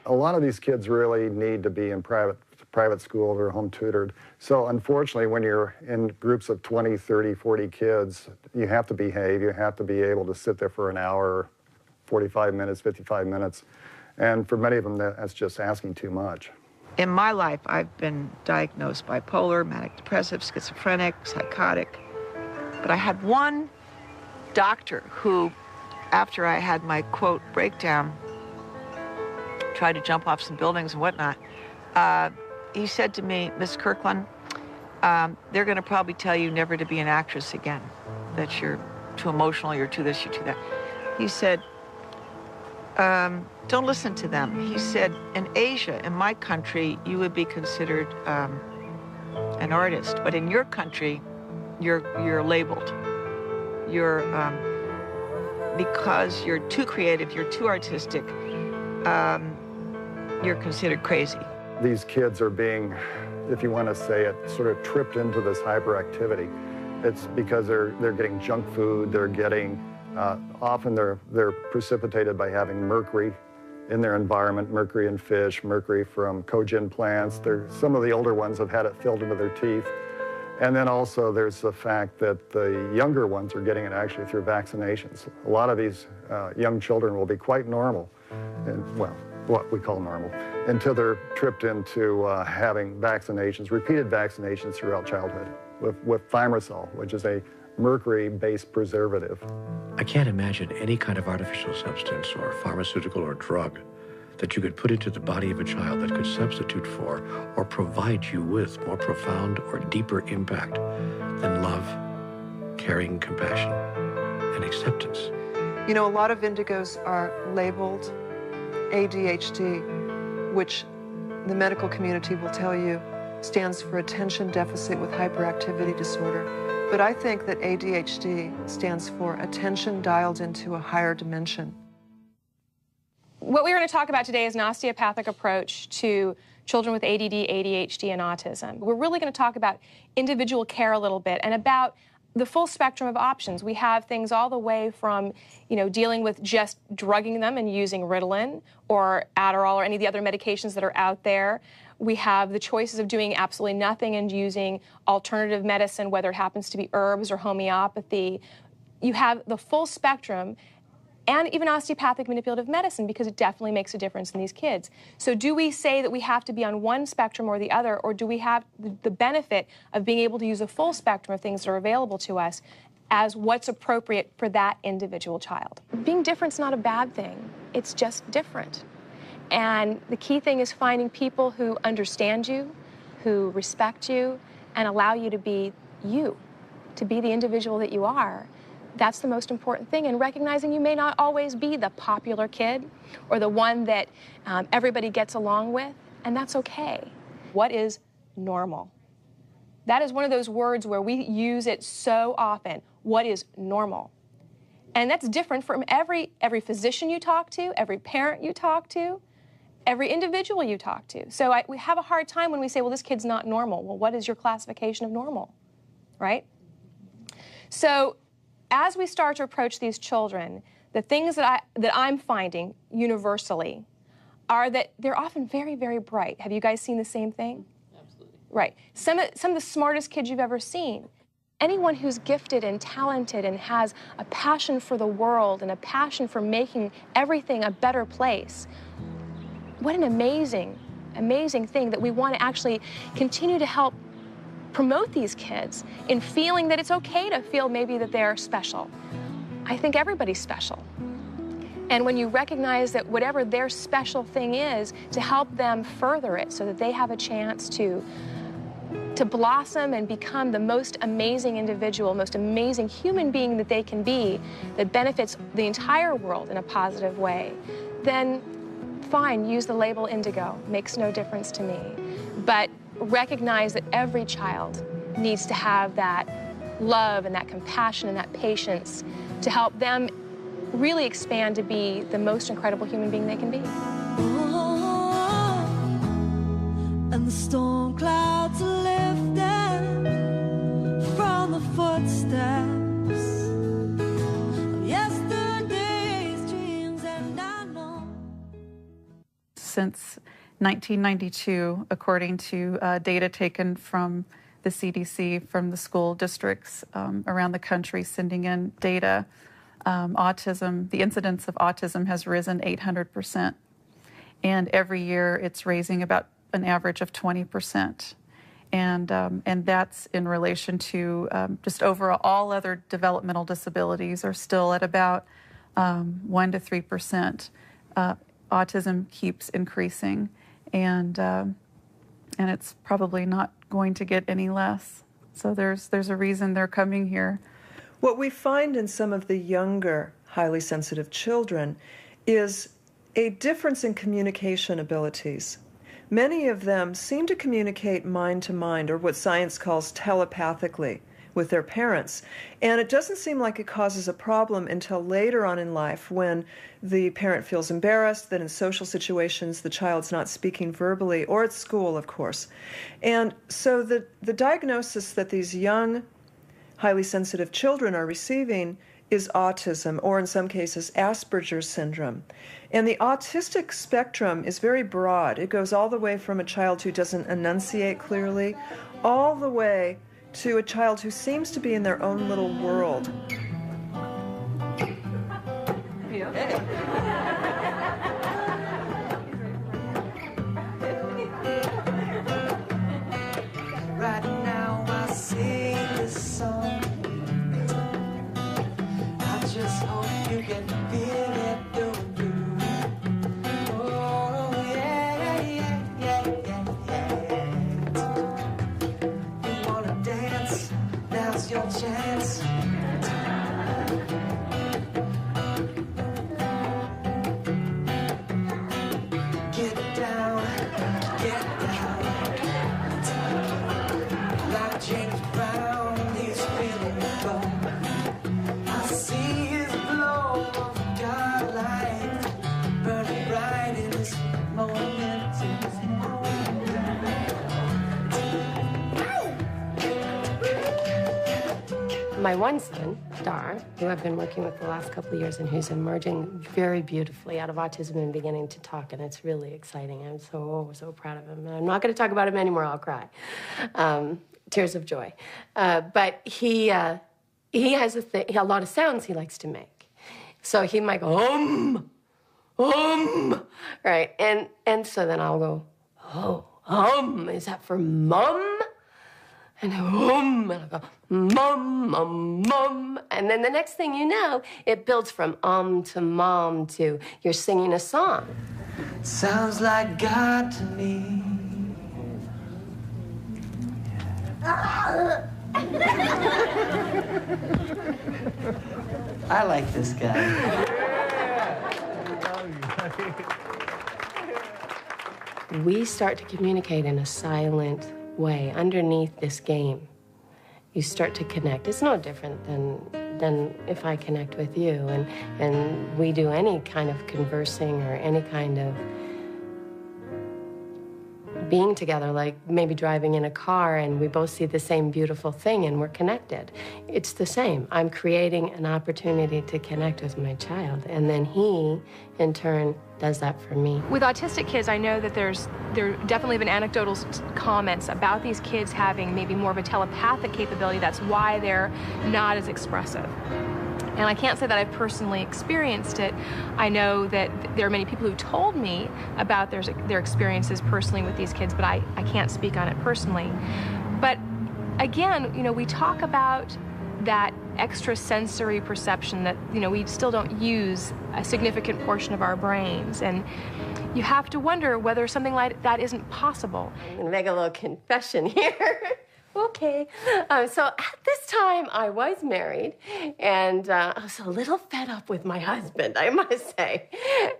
A lot of these kids really need to be in private schools or home tutored. So unfortunately, when you're in groups of 20, 30, 40 kids, you have to behave. You have to be able to sit there for an hour, 45 minutes, 55 minutes. And for many of them, that's just asking too much. In my life, I've been diagnosed bipolar, manic depressive, schizophrenic, psychotic. But I had one doctor who, after I had my, quote, breakdown, tried to jump off some buildings and whatnot, he said to me, Miss Kirkland, they're going to probably tell you never to be an actress again, that you're too emotional, you're too this, you're too that. He said, don't listen to them. He said, in Asia, in my country, you would be considered an artist, but in your country, you're labeled. You're, because you're too creative, you're too artistic, you're considered crazy. These kids are being, if you want to say it, sort of tripped into this hyperactivity. It's because they're getting junk food, they're getting, often they're precipitated by having mercury in their environment, mercury in fish, mercury from cogen plants. Some of the older ones have had it filled into their teeth. And then also there's the fact that the younger ones are getting it actually through vaccinations. A lot of these young children will be quite normal, and, well, what we call normal, until they're tripped into having vaccinations, repeated vaccinations throughout childhood with thimerosal, which is a mercury-based preservative. I can't imagine any kind of artificial substance or pharmaceutical or drug that you could put into the body of a child that could substitute for or provide you with more profound or deeper impact than love, caring, compassion, and acceptance. You know, a lot of indigos are labeled ADHD, which the medical community will tell you stands for attention deficit with hyperactivity disorder. But I think that ADHD stands for attention dialed into a higher dimension. What we're going to talk about today is an osteopathic approach to children with ADD, ADHD, and autism. We're really going to talk about individual care a little bit and about the full spectrum of options. We have things all the way from, you know, dealing with just drugging them and using Ritalin or Adderall or any of the other medications that are out there. We have the choices of doing absolutely nothing and using alternative medicine, whether it happens to be herbs or homeopathy. You have the full spectrum, and even osteopathic manipulative medicine, because it definitely makes a difference in these kids. So do we say that we have to be on one spectrum or the other, or do we have the benefit of being able to use a full spectrum of things that are available to us as what's appropriate for that individual child? Being different's not a bad thing. It's just different. And the key thing is finding people who understand you, who respect you, and allow you to be you, to be the individual that you are. That's the most important thing, and recognizing you may not always be the popular kid or the one that everybody gets along with, and that's okay. What is normal? That is one of those words where we use it so often. What is normal? And that's different from every physician you talk to, every parent you talk to, every individual you talk to. So we have a hard time when we say, well, this kid's not normal. Well, what is your classification of normal, right? So as we start to approach these children, the things that I'm finding universally are that they're often very, very bright. Have you guys seen the same thing? Absolutely. Right. Some of the smartest kids you've ever seen. Anyone who's gifted and talented and has a passion for the world and a passion for making everything a better place, what an amazing, amazing thing that we want to actually continue to help promote these kids in feeling that it's okay to feel maybe that they're special. I think everybody's special. And when you recognize that whatever their special thing is, to help them further it so that they have a chance to blossom and become the most amazing individual, most amazing human being that they can be, that benefits the entire world in a positive way, then fine, use the label indigo. Makes no difference to me. But recognize that every child needs to have that love and that compassion and that patience to help them really expand to be the most incredible human being they can be. Oh, and the storm clouds are lifting from the footsteps since 1992, according to data taken from the CDC, from the school districts around the country sending in data. The incidence of autism has risen 800%. And every year it's raising about an average of 20%. And that's in relation to just overall, all other developmental disabilities are still at about 1 to 3%. Autism keeps increasing, and it's probably not going to get any less. So there's a reason they're coming here. What we find in some of the younger, highly sensitive children is a difference in communication abilities. Many of them seem to communicate mind to mind, or what science calls telepathically, with their parents. And it doesn't seem like it causes a problem until later on in life, when the parent feels embarrassed that in social situations the child's not speaking verbally, or at school, of course. And so the diagnosis that these young, highly sensitive children are receiving is autism, or in some cases Asperger's syndrome. And the autistic spectrum is very broad. It goes all the way from a child who doesn't enunciate clearly, all the way to a child who seems to be in their own little world. Right now I sing this song. I just hope you can feel it through. Oh yeah, yeah, yeah, yeah, yeah. You wanna dance? Now's your chance. Get down, get down. Like James Brown, he's feeling low. I see his glow of godlight burning bright in this moment. My one son, Dar, who I've been working with the last couple of years and who's emerging very beautifully out of autism and beginning to talk, and it's really exciting. I'm so proud of him. I'm not going to talk about him anymore. I'll cry. Tears of joy. But he has a lot of sounds he likes to make. So he might go, right? And so then I'll go, is that for mum? And and I'll go, mum. And then the next thing you know, it builds from to mom to you're singing a song. Sounds like God to me. I like this guy. We start to communicate in a silent way underneath this game. You start to connect. It's no different than if I connect with you and we do any kind of conversing or any kind of being together, like maybe driving in a car and we both see the same beautiful thing and we're connected. It's the same. I'm creating an opportunity to connect with my child, and then he, in turn, does that for me. With autistic kids, I know that there definitely been anecdotal comments about these kids having maybe more of a telepathic capability. That's why they're not as expressive. And I can't say that I've personally experienced it. I know that there are many people who told me about their experiences personally with these kids, but I can't speak on it personally. But again, we talk about that extrasensory perception that, we still don't use a significant portion of our brains. And you have to wonder whether something like that isn't possible. I'm gonna make a little confession here. Okay. So at this time, I was married, and I was a little fed up with my husband, I must say.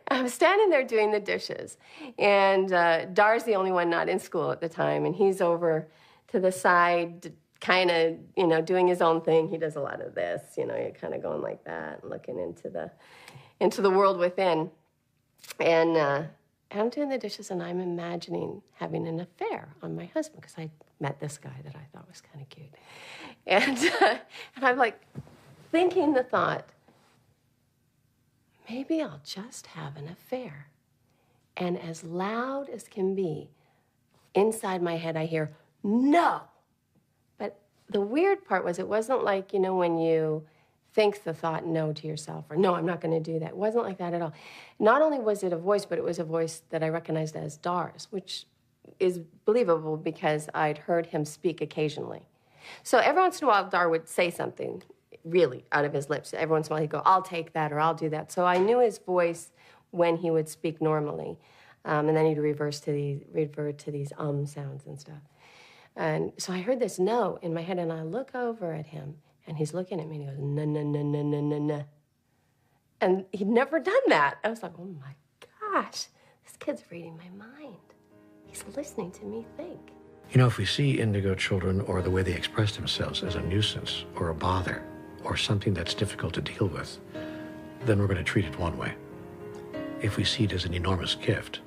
I was standing there doing the dishes, and Dar's the only one not in school at the time, and he's over to the side, kind of, doing his own thing. He does a lot of this, you're kind of going like that, and looking into the world within. And I'm doing the dishes, and I'm imagining having an affair on my husband, because I met this guy that I thought was kind of cute. And I'm like thinking the thought, maybe I'll just have an affair. And as loud as can be, inside my head I hear, no. But the weird part was, it wasn't like, you know, when you think the thought no to yourself, or no, I'm not going to do that. It wasn't like that at all. Not only was it a voice, but it was a voice that I recognized as Dar's, which is believable because I'd heard him speak occasionally. So every once in a while, Dar would say something really out of his lips. Every once in a while, he'd go, I'll take that, or I'll do that. So I knew his voice when he would speak normally. And then he'd revert to these sounds and stuff. And so I heard this no in my head, and I look over at him, and he's looking at me, and he goes, no, no, no, no, no, no, no. And he'd never done that. I was like, oh my gosh, this kid's reading my mind. He's listening to me think. You know, if we see indigo children or the way they express themselves as a nuisance or a bother or something that's difficult to deal with, then we're going to treat it one way. If we see it as an enormous gift,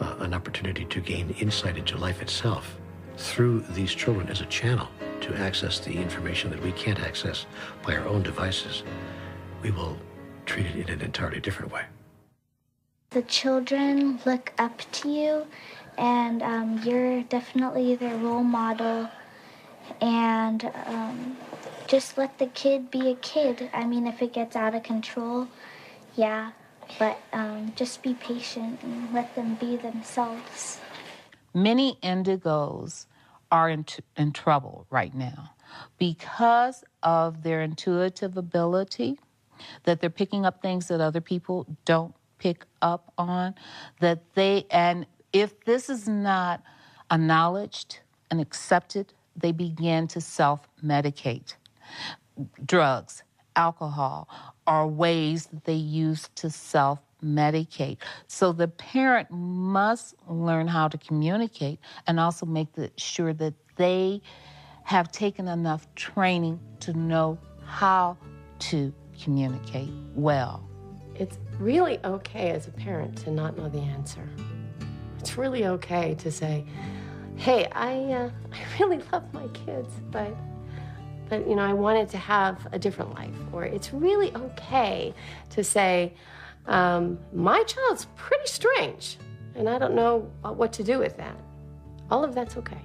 an opportunity to gain insight into life itself through these children as a channel to access the information that we can't access by our own devices, we will treat it in an entirely different way. The children look up to you, and you're definitely their role model, and just let the kid be a kid. I mean, if it gets out of control, yeah, but just be patient and let them be themselves. Many indigos are in trouble right now because of their intuitive ability, that they're picking up things that other people don't pick up on, and if this is not acknowledged and accepted, they begin to self-medicate. Drugs, alcohol are ways that they use to self-medicate. So the parent must learn how to communicate and also make sure that they have taken enough training to know how to communicate well. It's really okay as a parent to not know the answer. It's really okay to say, hey, I really love my kids, but you know, I wanted to have a different life. Or it's really okay to say, my child's pretty strange, and I don't know what to do with that. All of that's okay.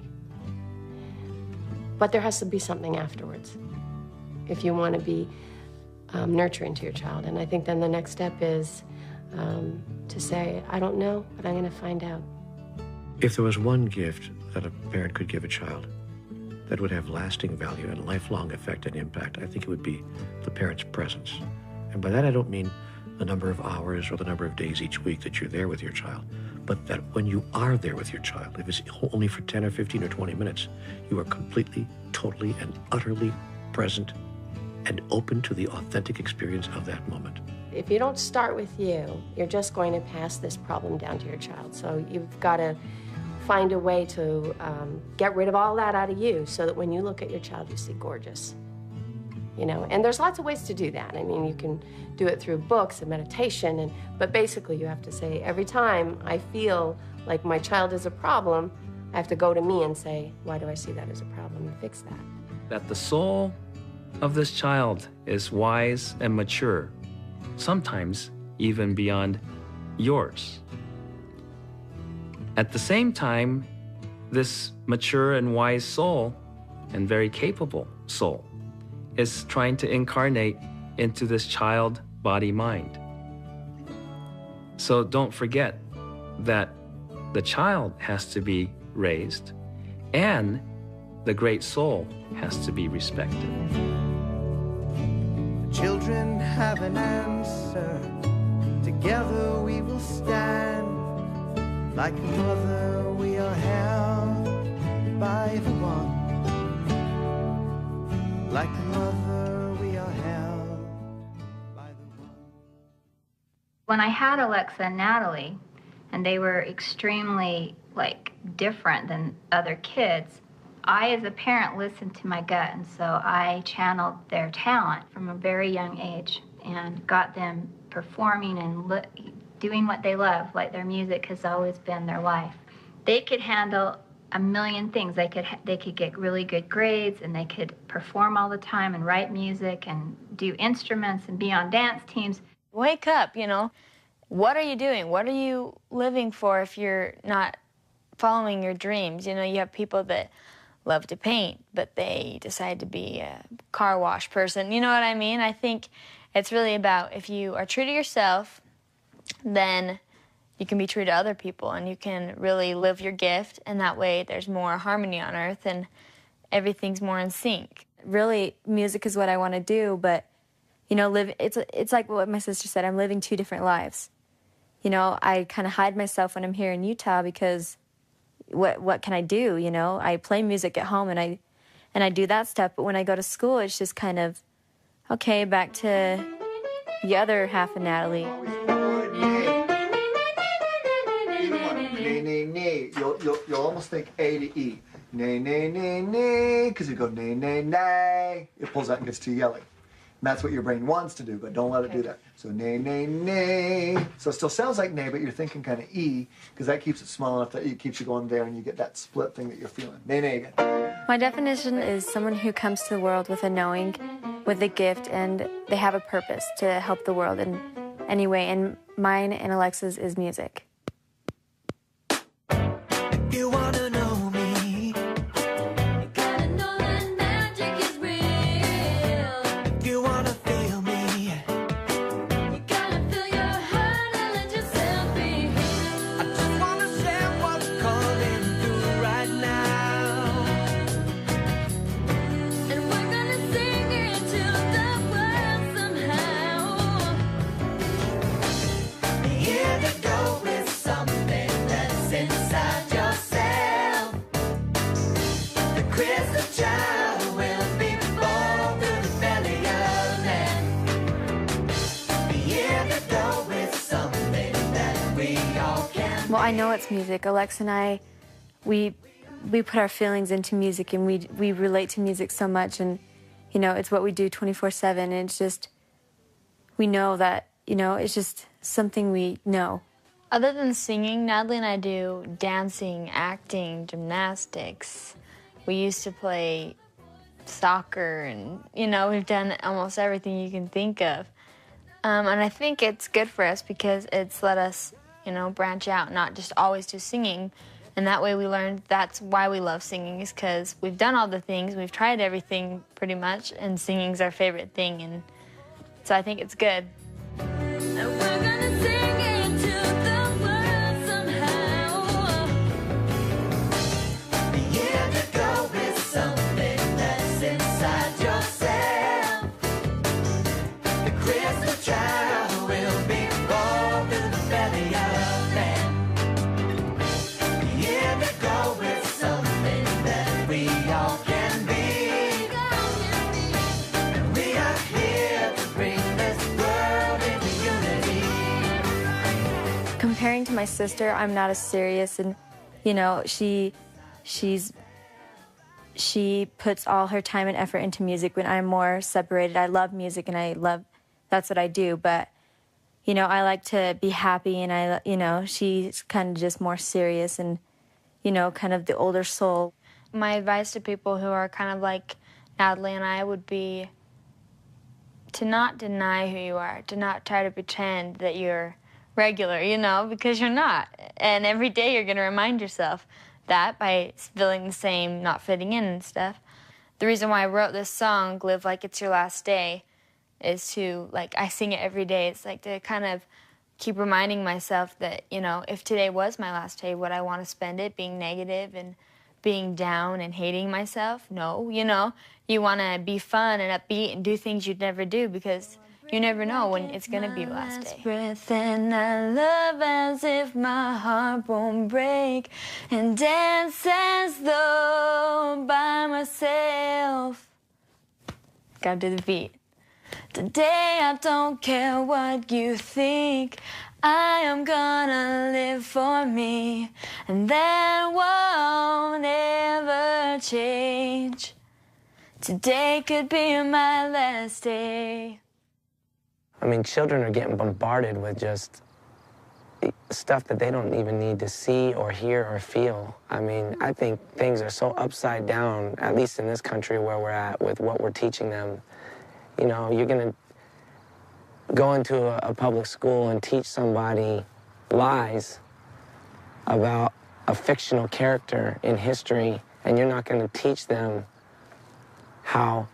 But there has to be something afterwards if you want to be nurturing to your child. And I think then the next step is to say, I don't know, but I'm going to find out. If there was one gift that a parent could give a child that would have lasting value and lifelong effect and impact, I think it would be the parent's presence. And by that I don't mean the number of hours or the number of days each week that you're there with your child, but that when you are there with your child, if it's only for 10 or 15 or 20 minutes, you are completely, totally, and utterly present and open to the authentic experience of that moment. If you don't start with you, you're just going to pass this problem down to your child. So you've got to find a way to get rid of all that out of you so that when you look at your child, you see gorgeous. You know, and there's lots of ways to do that. I mean, you can do it through books and meditation, but basically you have to say, every time I feel like my child is a problem, I have to go to me and say, why do I see that as a problem, and fix that. That the soul of this child is wise and mature, sometimes even beyond yours. At the same time, this mature and wise soul, and very capable soul, is trying to incarnate into this child body mind. So don't forget that the child has to be raised and the great soul has to be respected. The children have an answer. Together we will stand. Like a mother we are held by the one. Like a mother we are held by the one. When I had Alexa and Natalie, and they were extremely different than other kids, I as a parent listened to my gut, and so I channeled their talent from a very young age and got them performing and doing what they love, like their music has always been their life. They could handle a million things. They could get really good grades, and they could perform all the time and write music and do instruments and be on dance teams. Wake up, you know. what are you doing? What are you living for if you're not following your dreams? You know, you have people that love to paint, but they decide to be a car wash person. You know what I mean? I think it's really about if you are true to yourself, then you can be true to other people and you can really live your gift, and that way there's more harmony on earth and everything's more in sync. Really, music is what I want to do, but, you know, it's like what my sister said, I'm living two different lives. You know, I kind of hide myself when I'm here in Utah because what can I do, you know? I play music at home and I do that stuff, but when I go to school, it's just kind of, okay, back to the other half of Natalie. Nay, nay, nay. You'll almost think A to E. Nay, nay, nay, nay, because you go nay, nay, nay. It pulls out and gets too yelly. And that's what your brain wants to do, but don't let it do that. So nay, nay, nay. So it still sounds like nay, but you're thinking kind of E, because that keeps it small enough that it keeps you going there and you get that split thing that you're feeling. Nay, nay again. My definition is someone who comes to the world with a knowing, with a gift, and they have a purpose to help the world in any way. And mine and Alexa's is music. You wanna know me? You gotta know that magic is real. You wanna feel me? You gotta feel your heart and let yourself be healed. I just wanna share what's calling through right now. And we're gonna sing it to the world somehow. Here to go with something that's inside yourself. The crystal child will be born through the belly of man. Here to go with something that we all can. Well, I know it's music. Alexa and I, we put our feelings into music, and we relate to music so much, and, you know, it's what we do 24/7, and it's just, we know that, you know, it's just something we know. Other than singing, Natalie and I do dancing, acting, gymnastics. We used to play soccer, and, you know, we've done almost everything you can think of. And I think it's good for us because it's let us, you know, branch out, not just always do singing. And that way we learned that's why we love singing, is because we've done all the things, we've tried everything pretty much, and singing's our favorite thing. And so I think it's good. And we're gonna sing it to the world somehow. Here to go with something that's inside yourself. The crystal child will be born through the belly of man. Here to go with something that we all can be. And we are here to bring this world into unity. Comparing to my sister, I'm not as serious, and, you know, she puts all her time and effort into music when I'm more separated. I love music, and that's what I do, but, you know, I like to be happy, and you know, she's kind of just more serious and, you know, kind of the older soul. My advice to people who are kind of like Natalie and I would be to not deny who you are, to not try to pretend that you're regular, you know, because you're not. And every day you're going to remind yourself that by feeling the same, not fitting in and stuff. The reason why I wrote this song, Live Like It's Your Last Day, is to, like, I sing it every day. It's like to kind of keep reminding myself that, you know, if today was my last day, would I want to spend it being negative and being down and hating myself? No, you know, you want to be fun and upbeat and do things you'd never do, because you never know when it's going to be your last day. Breath and I love as if my heart won't break, and dance as though by myself. Gotta do the beat. Today I don't care what you think, I am gonna live for me, and that won't ever change. Today could be my last day. I mean, children are getting bombarded with just stuff that they don't even need to see or hear or feel. I mean, I think things are so upside down, at least in this country where we're at, with what we're teaching them. You know, you're gonna go into a public school and teach somebody lies about a fictional character in history, and you're not going to teach them how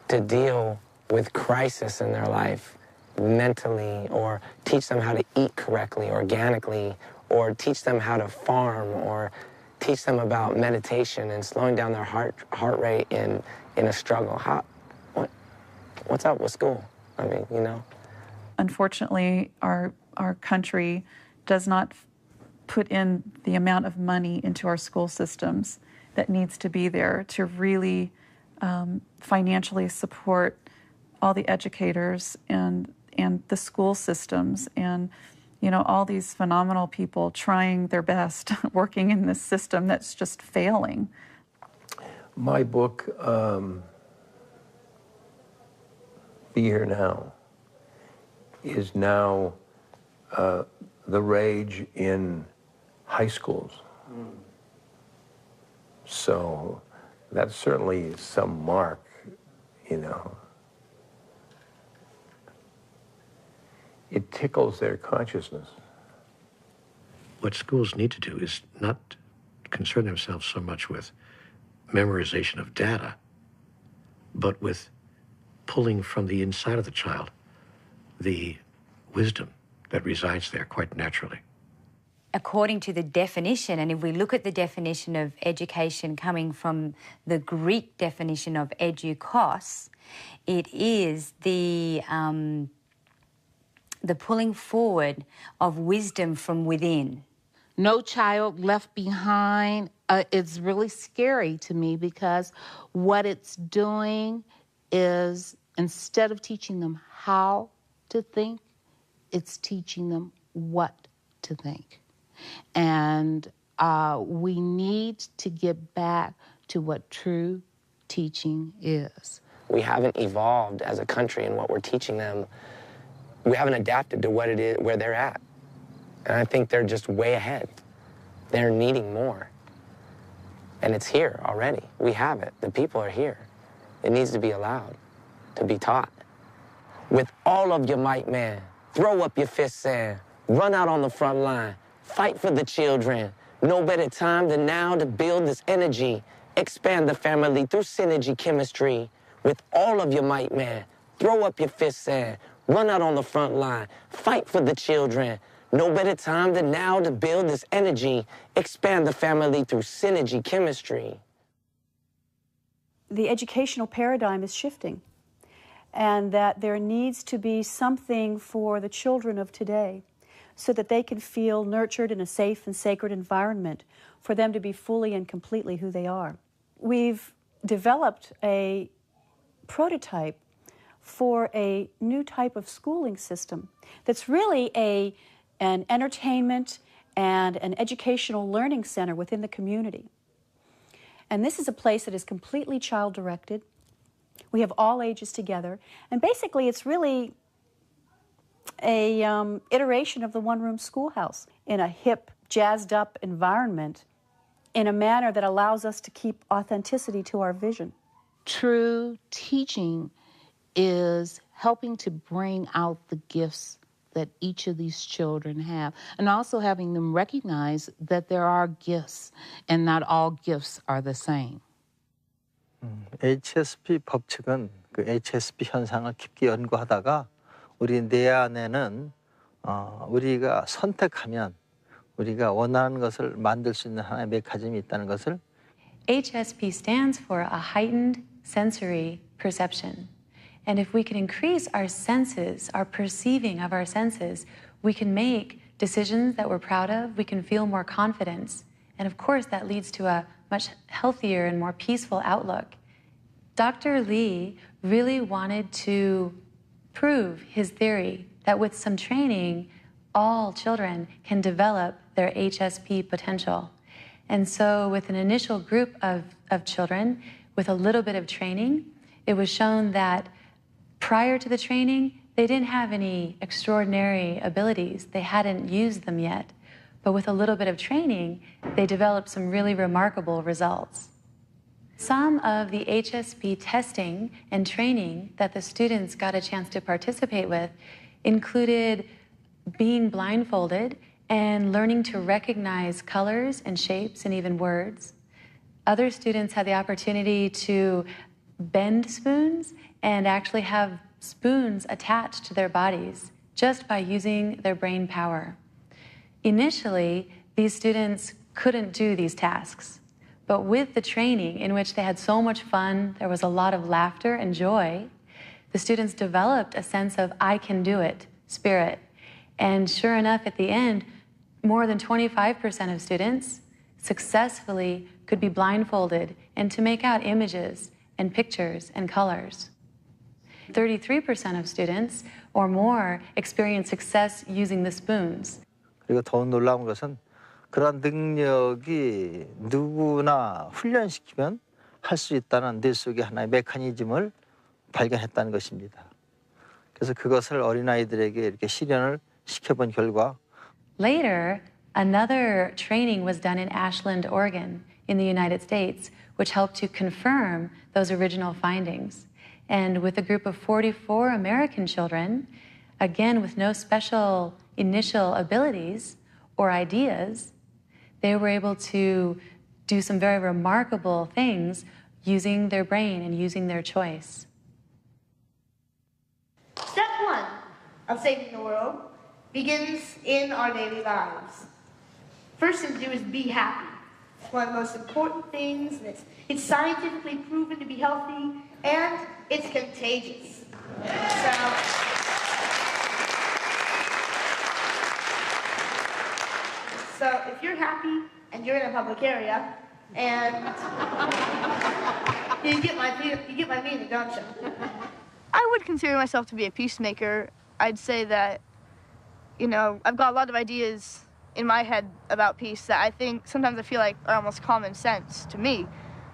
to deal with crisis in their life mentally, or teach them how to eat correctly, organically, or teach them how to farm, or teach them about meditation and slowing down their heart rate in a struggle. What's up with school? I mean, you know. Unfortunately, our country does not put in the amount of money into our school systems that needs to be there to really financially support all the educators and the school systems and, you know, all these phenomenal people trying their best, working in this system that's just failing. My book, Be Here Now, is now the rage in high schools. So that's certainly some mark, you know. It tickles their consciousness. What schools need to do is not concern themselves so much with memorization of data, but with pulling from the inside of the child the wisdom that resides there quite naturally. According to the definition, and if we look at the definition of education coming from the Greek definition of edukos, it is the pulling forward of wisdom from within. No child left behind. It's really scary to me because what it's doing is, instead of teaching them how to think, it's teaching them what to think. And we need to get back to what true teaching is. We haven't evolved as a country in what we're teaching them. We haven't adapted to what it is, where they're at. And I think they're just way ahead. They're needing more. And it's here already. We have it. The people are here. It needs to be allowed to be taught. With all of your might, man, throw up your fists and run out on the front line. Fight for the children. No better time than now to build this energy. Expand the family through synergy chemistry. With all of your might, man, throw up your fists and run out on the front line. Fight for the children. No better time than now to build this energy. Expand the family through synergy chemistry. The educational paradigm is shifting, and that there needs to be something for the children of today so that they can feel nurtured in a safe and sacred environment for them to be fully and completely who they are. We've developed a prototype for a new type of schooling system that's really an entertainment and an educational learning center within the community. And this is a place that is completely child-directed. We have all ages together, and basically it's really a iteration of the one-room schoolhouse in a hip, jazzed-up environment in a manner that allows us to keep authenticity to our vision. True teaching is helping to bring out the gifts that each of these children have, and also having them recognize that there are gifts, and not all gifts are the same. HSP 법칙은 그 HSP 현상을 깊게 연구하다가 우리 뇌 안에는 우리가 선택하면 우리가 원하는 것을 만들 수 있는 하나의 메커니즘이 있다는 것을. HSP stands for a heightened sensory perception. And if we can increase our senses, our perceiving of our senses, we can make decisions that we're proud of, we can feel more confidence. And of course, that leads to a much healthier and more peaceful outlook. Dr. Lee really wanted to prove his theory that with some training, all children can develop their HSP potential. And so with an initial group of children, with a little bit of training, it was shown that prior to the training, they didn't have any extraordinary abilities. They hadn't used them yet. But with a little bit of training, they developed some really remarkable results. Some of the HSP testing and training that the students got a chance to participate with, included being blindfolded and learning to recognize colors and shapes and even words. Other students had the opportunity to bend spoons and actually have spoons attached to their bodies just by using their brain power. Initially, these students couldn't do these tasks, but with the training in which they had so much fun, there was a lot of laughter and joy, the students developed a sense of I can do it spirit. And sure enough, at the end, more than 25% of students successfully could be blindfolded and to make out images and pictures and colors. 33% of students or more experienced success using the spoons. 그리고 더 놀라운 것은 그런 능력이 누구나 훈련시키면 할 수 있다는 뇌 속의 하나의 메커니즘을 발견했다는 것입니다. 그래서 그것을 어린아이들에게 이렇게 실현을 시켜본 결과 Later, another training was done in Ashland, Oregon, in the United States, which helped to confirm those original findings. And with a group of 44 American children, again with no special initial abilities or ideas, they were able to do some very remarkable things using their brain and using their choice. Step one of saving the world begins in our daily lives. First thing to do is be happy. It's one of the most important things, and it's scientifically proven to be healthy, and it's contagious. So if you're happy and you're in a public area, and you get my meaning, don't you? I would consider myself to be a peacemaker. I'd say that, you know, I've got a lot of ideas in my head about peace that I think sometimes I feel like are almost common sense to me,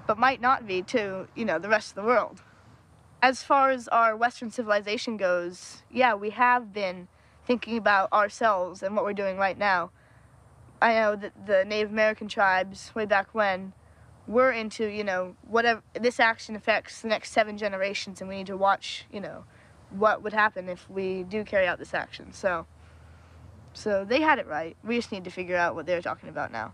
but might not be to, you know, the rest of the world. As far as our Western civilization goes, yeah, we have been thinking about ourselves and what we're doing right now. I know that the Native American tribes, way back when, were into, you know, whatever, this action affects the next 7 generations, and we need to watch, you know, what would happen if we do carry out this action. So they had it right. We just need to figure out what they're talking about now.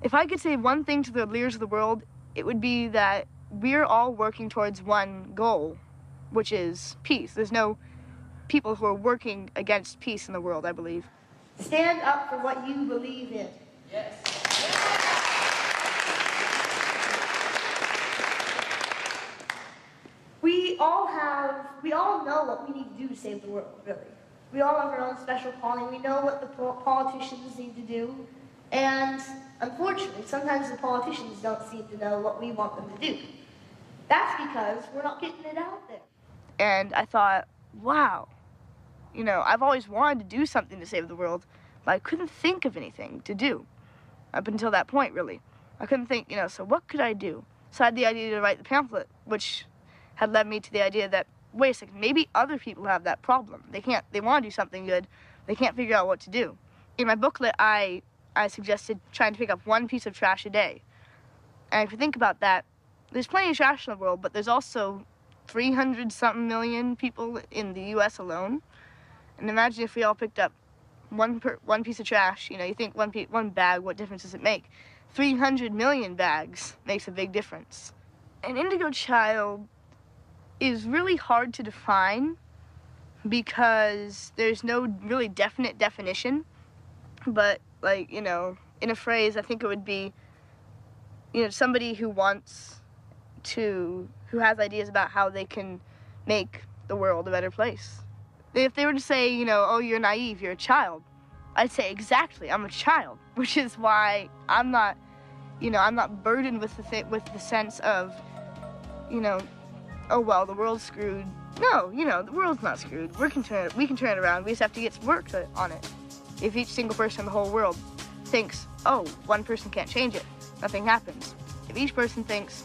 If I could say one thing to the leaders of the world, it would be that we're all working towards one goal, which is peace. There's no people who are working against peace in the world, I believe. Stand up for what you believe in. Yes. We all know what we need to do to save the world, really. We all have our own special calling. We know what the politicians need to do. And unfortunately, sometimes the politicians don't seem to know what we want them to do. That's because we're not getting it out there. And I thought, wow, you know, I've always wanted to do something to save the world, but I couldn't think of anything to do up until that point, really. I couldn't think, you know, so what could I do? So I had the idea to write the pamphlet, which had led me to the idea that, wait a second, maybe other people have that problem. They want to do something good, they can't figure out what to do. In my booklet, I suggested trying to pick up 1 piece of trash a day. And if you think about that, there's plenty of trash in the world, but there's also 300-something million people in the U.S. alone. And imagine if we all picked up one piece of trash. You know, you think one bag, what difference does it make? 300 million bags makes a big difference. An indigo child is really hard to define because there's no really definite definition. But, like, you know, in a phrase, I think it would be, you know, somebody who has ideas about how they can make the world a better place. If they were to say, you know, oh, you're naive, you're a child, I'd say, exactly, I'm a child, which is why I'm not burdened with the sense of, you know, oh, well, the world's screwed. No, you know, the world's not screwed. We can turn it around. We just have to get some work on it. If each single person in the whole world thinks, oh, one person can't change it, nothing happens. If each person thinks,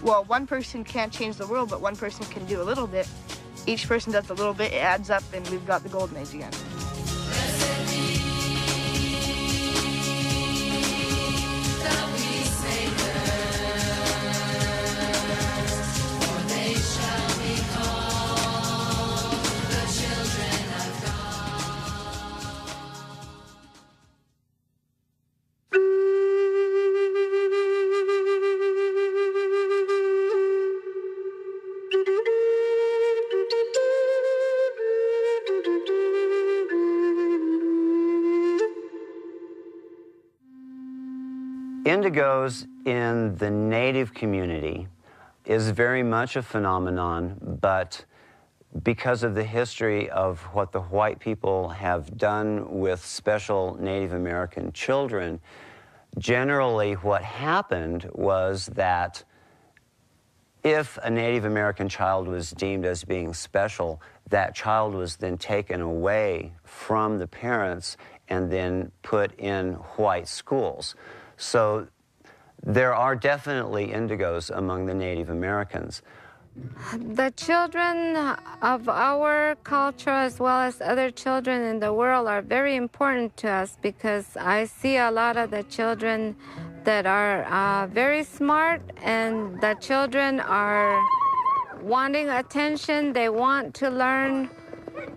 well, one person can't change the world, but one person can do a little bit, each person does a little bit, it adds up, and we've got the golden age again. For they shall be called the children of God. Indigos in the Native community is very much a phenomenon, but because of the history of what the white people have done with special Native American children, generally what happened was that if a Native American child was deemed as being special, that child was then taken away from the parents and then put in white schools. So there are definitely indigos among the Native Americans. The children of our culture as well as other children in the world are very important to us because I see a lot of the children that are very smart, and the children are wanting attention, they want to learn,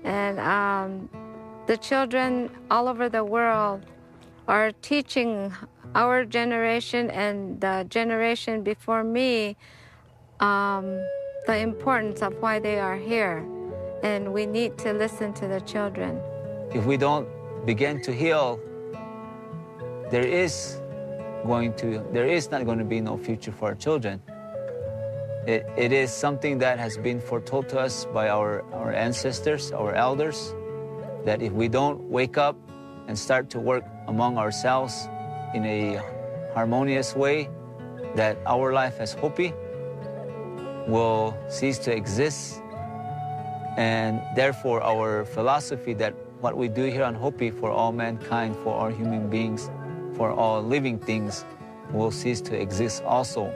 and the children all over the world are teaching our generation and the generation before me the importance of why they are here, and we need to listen to the children. If we don't begin to heal, there is not going to be no future for our children. It is something that has been foretold to us by our ancestors, our elders, that if we don't wake up and start to work among ourselves in a harmonious way, that our life as Hopi will cease to exist. And therefore our philosophy that what we do here on Hopi for all mankind, for all human beings, for all living things will cease to exist also.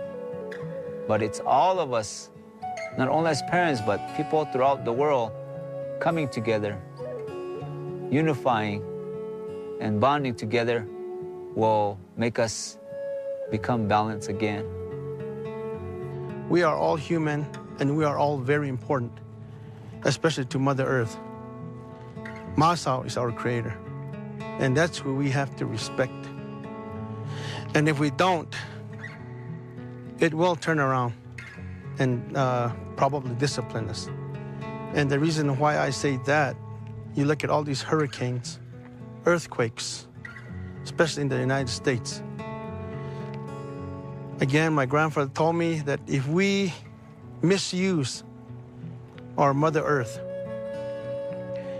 But it's all of us, not only as parents, but people throughout the world coming together, unifying and bonding together will make us become balanced again. We are all human, and we are all very important, especially to Mother Earth. Masao is our creator, and that's who we have to respect. And if we don't, it will turn around and probably discipline us. And the reason why I say that, you look at all these hurricanes, earthquakes, especially in the United States. Again, my grandfather told me that if we misuse our Mother Earth,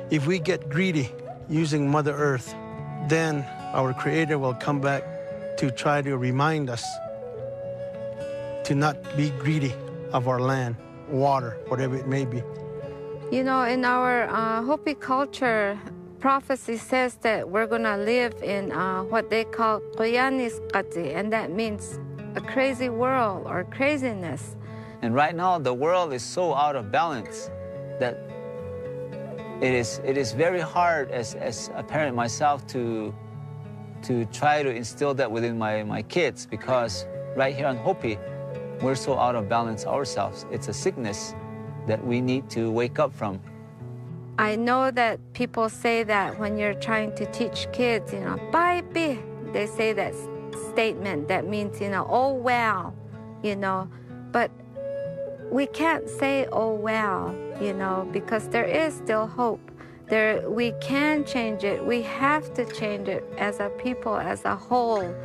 if we get greedy using Mother Earth, then our Creator will come back to try to remind us to not be greedy of our land, water, whatever it may be. You know, in our Hopi culture, prophecy says that we're going to live in what they call Koyaniskati, and that means a crazy world or craziness. And right now, the world is so out of balance that it is very hard as a parent myself to try to instill that within my kids, because right here on Hopi, we're so out of balance ourselves. It's a sickness that we need to wake up from. I know that people say that when you're trying to teach kids, you know, "Bye-bye," they say that statement that means, you know, "Oh, well," you know, but we can't say, "Oh, well," you know, because there is still hope. We can change it. We have to change it as a people, as a whole.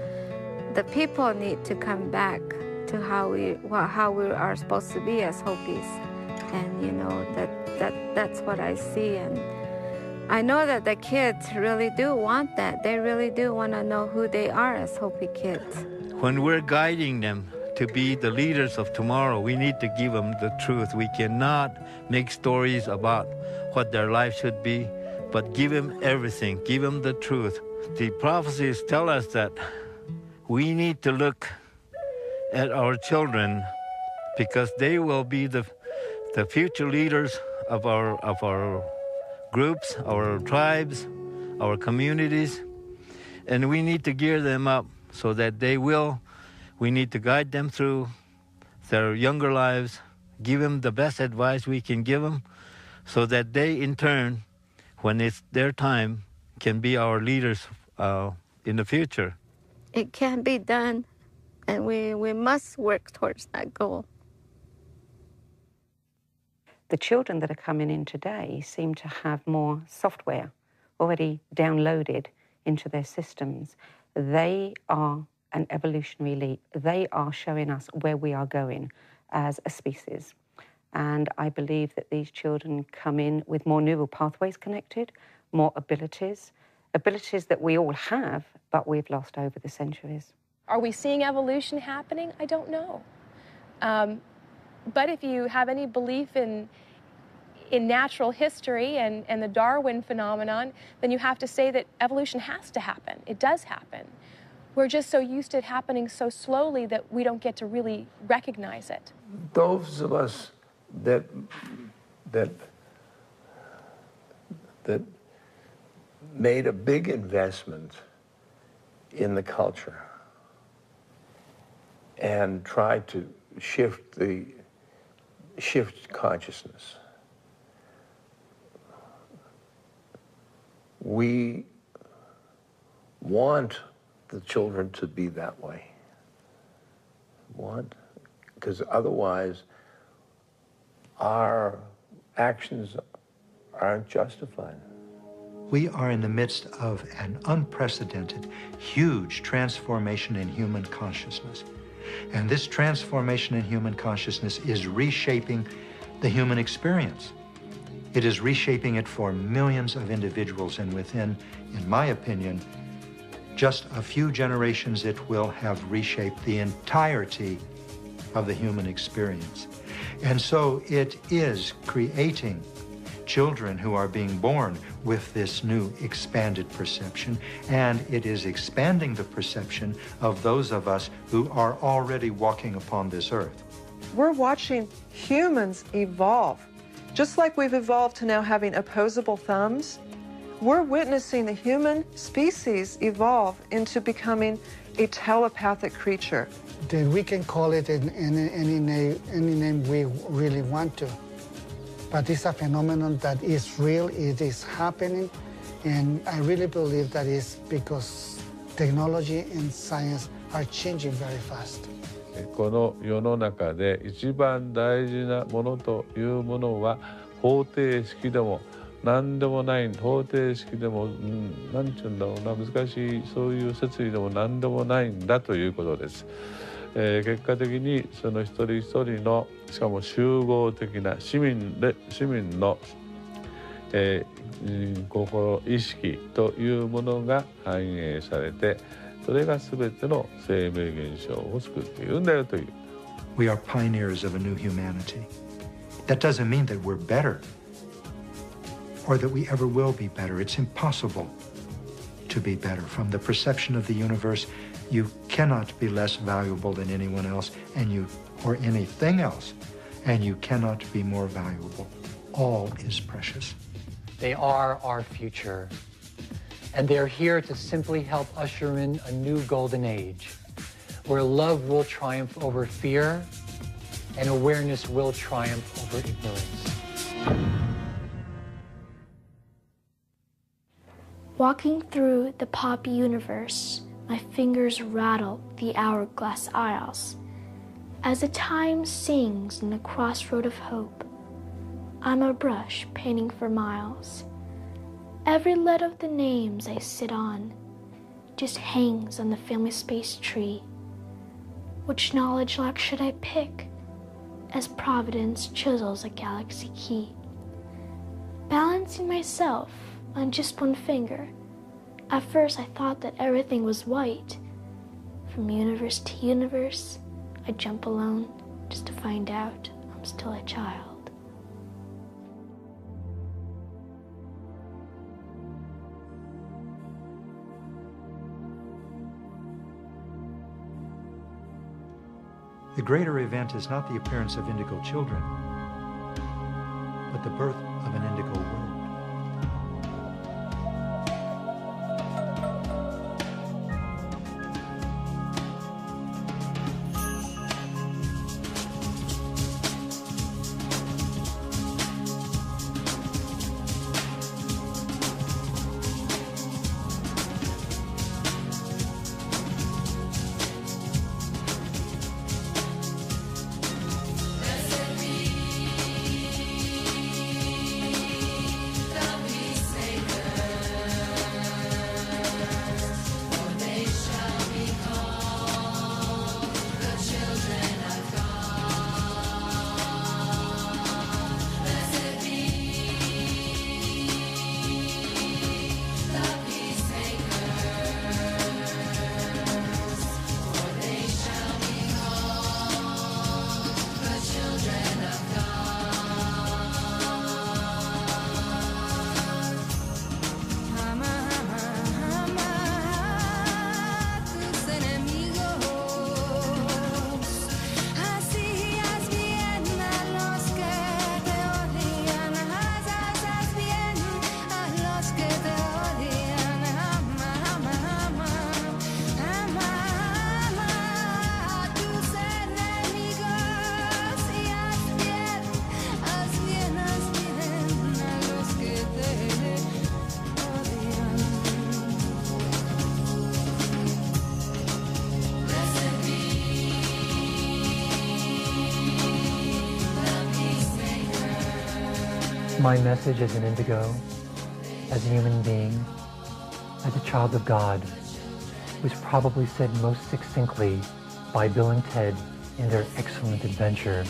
The people need to come back to how we are supposed to be as Hopis, and you know that's what I see, and I know that the kids really do want that. They really do want to know who they are as Hopi kids. When we're guiding them to be the leaders of tomorrow, we need to give them the truth. We cannot make stories about what their life should be, but give them everything. Give them the truth. The prophecies tell us that we need to look at our children because they will be the future leaders of our groups, our tribes, our communities, and we need to gear them up so that we need to guide them through their younger lives, give them the best advice we can give them, so that they, in turn, when it's their time, can be our leaders in the future. It can be done, and we must work towards that goal. The children that are coming in today seem to have more software already downloaded into their systems. They are an evolutionary leap. They are showing us where we are going as a species. And I believe that these children come in with more neural pathways connected, more abilities that we all have, but we've lost over the centuries. Are we seeing evolution happening? I don't know. But if you have any belief in natural history and the Darwin phenomenon, then you have to say that evolution has to happen. It does happen. We're just so used to it happening so slowly that we don't get to really recognize it. Those of us that made a big investment in the culture and tried to shift consciousness. We want the children to be that way. Because otherwise our actions aren't justified. We are in the midst of an unprecedented, huge transformation in human consciousness. And this transformation in human consciousness is reshaping the human experience. It is reshaping it for millions of individuals, and within, in my opinion, just a few generations, it will have reshaped the entirety of the human experience. And so it is creating children who are being born with this new expanded perception, and it is expanding the perception of those of us who are already walking upon this earth. We're watching humans evolve. Just like we've evolved to now having opposable thumbs, we're witnessing the human species evolve into becoming a telepathic creature. Then we can call it any name we really want to. But it's a phenomenon that is real, it is happening, and I really believe that is because technology and science are changing very fast. この世の中で一番大事なものというものは方程式でも何でもない方程式でも何て言うんだろうな難しいそういう説理でも何でもないんだということです。結果的にその一人一人のしかも集合的な市民の、心意識というものが反映されてそれが全ての生命現象を救っているんだよという。We are pioneers of a new humanity. That doesn't mean that we're better or that we ever will be better. It's impossible to be better. From the perception of the universe, you cannot be less valuable than anyone else or anything else, and you cannot be more valuable. All is precious. They are our future, and they're here to simply help usher in a new golden age, where love will triumph over fear and awareness will triumph over ignorance. Walking through the pop universe, my fingers rattle the hourglass aisles. As the time sings in the crossroad of hope, I'm a brush painting for miles. Every letter of the names I sit on just hangs on the family space tree. Which knowledge lock should I pick as Providence chisels a galaxy key? Balancing myself on just one finger, at first I thought that everything was white. From universe to universe, I jump alone just to find out I'm still a child. The greater event is not the appearance of indigo children, but the birth of an indigo world. my message as an indigo, as a human being, as a child of God, was probably said most succinctly by Bill and Ted in their excellent adventure,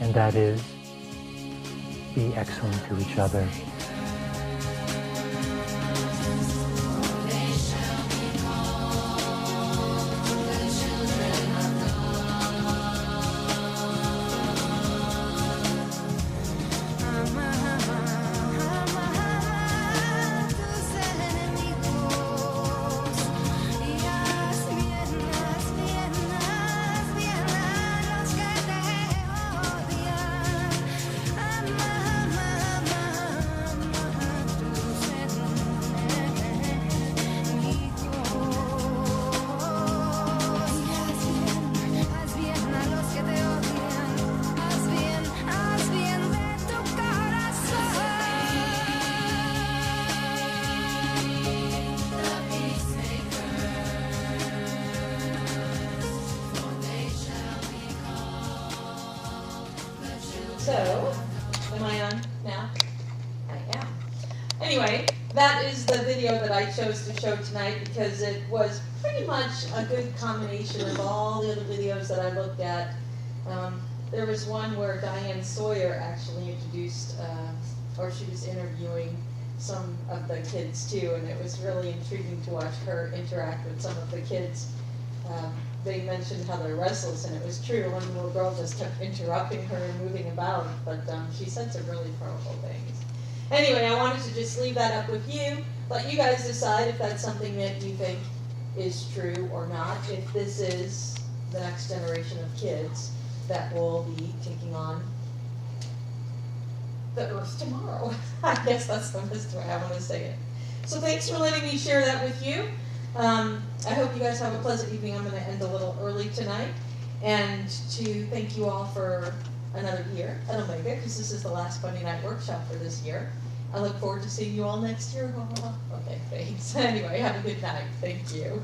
and that is, be excellent to each other. So, am I on now? I am. Anyway, that is the video that I chose to show tonight because it was pretty much a good combination of all the other videos that I looked at. There was one where Diane Sawyer actually introduced, or she was interviewing some of the kids too, and it was really intriguing to watch her interact with some of the kids. They mentioned how they're restless, and it was true. One little girl just kept interrupting her and moving about, but she said some really powerful things. Anyway, I wanted to just leave that up with you, let you guys decide if that's something that you think is true or not, if this is the next generation of kids that will be taking on the earth tomorrow. I guess that's the best way I want to say it. So thanks for letting me share that with you. I hope you guys have a pleasant evening. I'm going to end a little early tonight. And to thank you all for another year at Omega, because this is the last Monday night workshop for this year. I look forward to seeing you all next year. Okay, thanks. Anyway, have a good night. Thank you.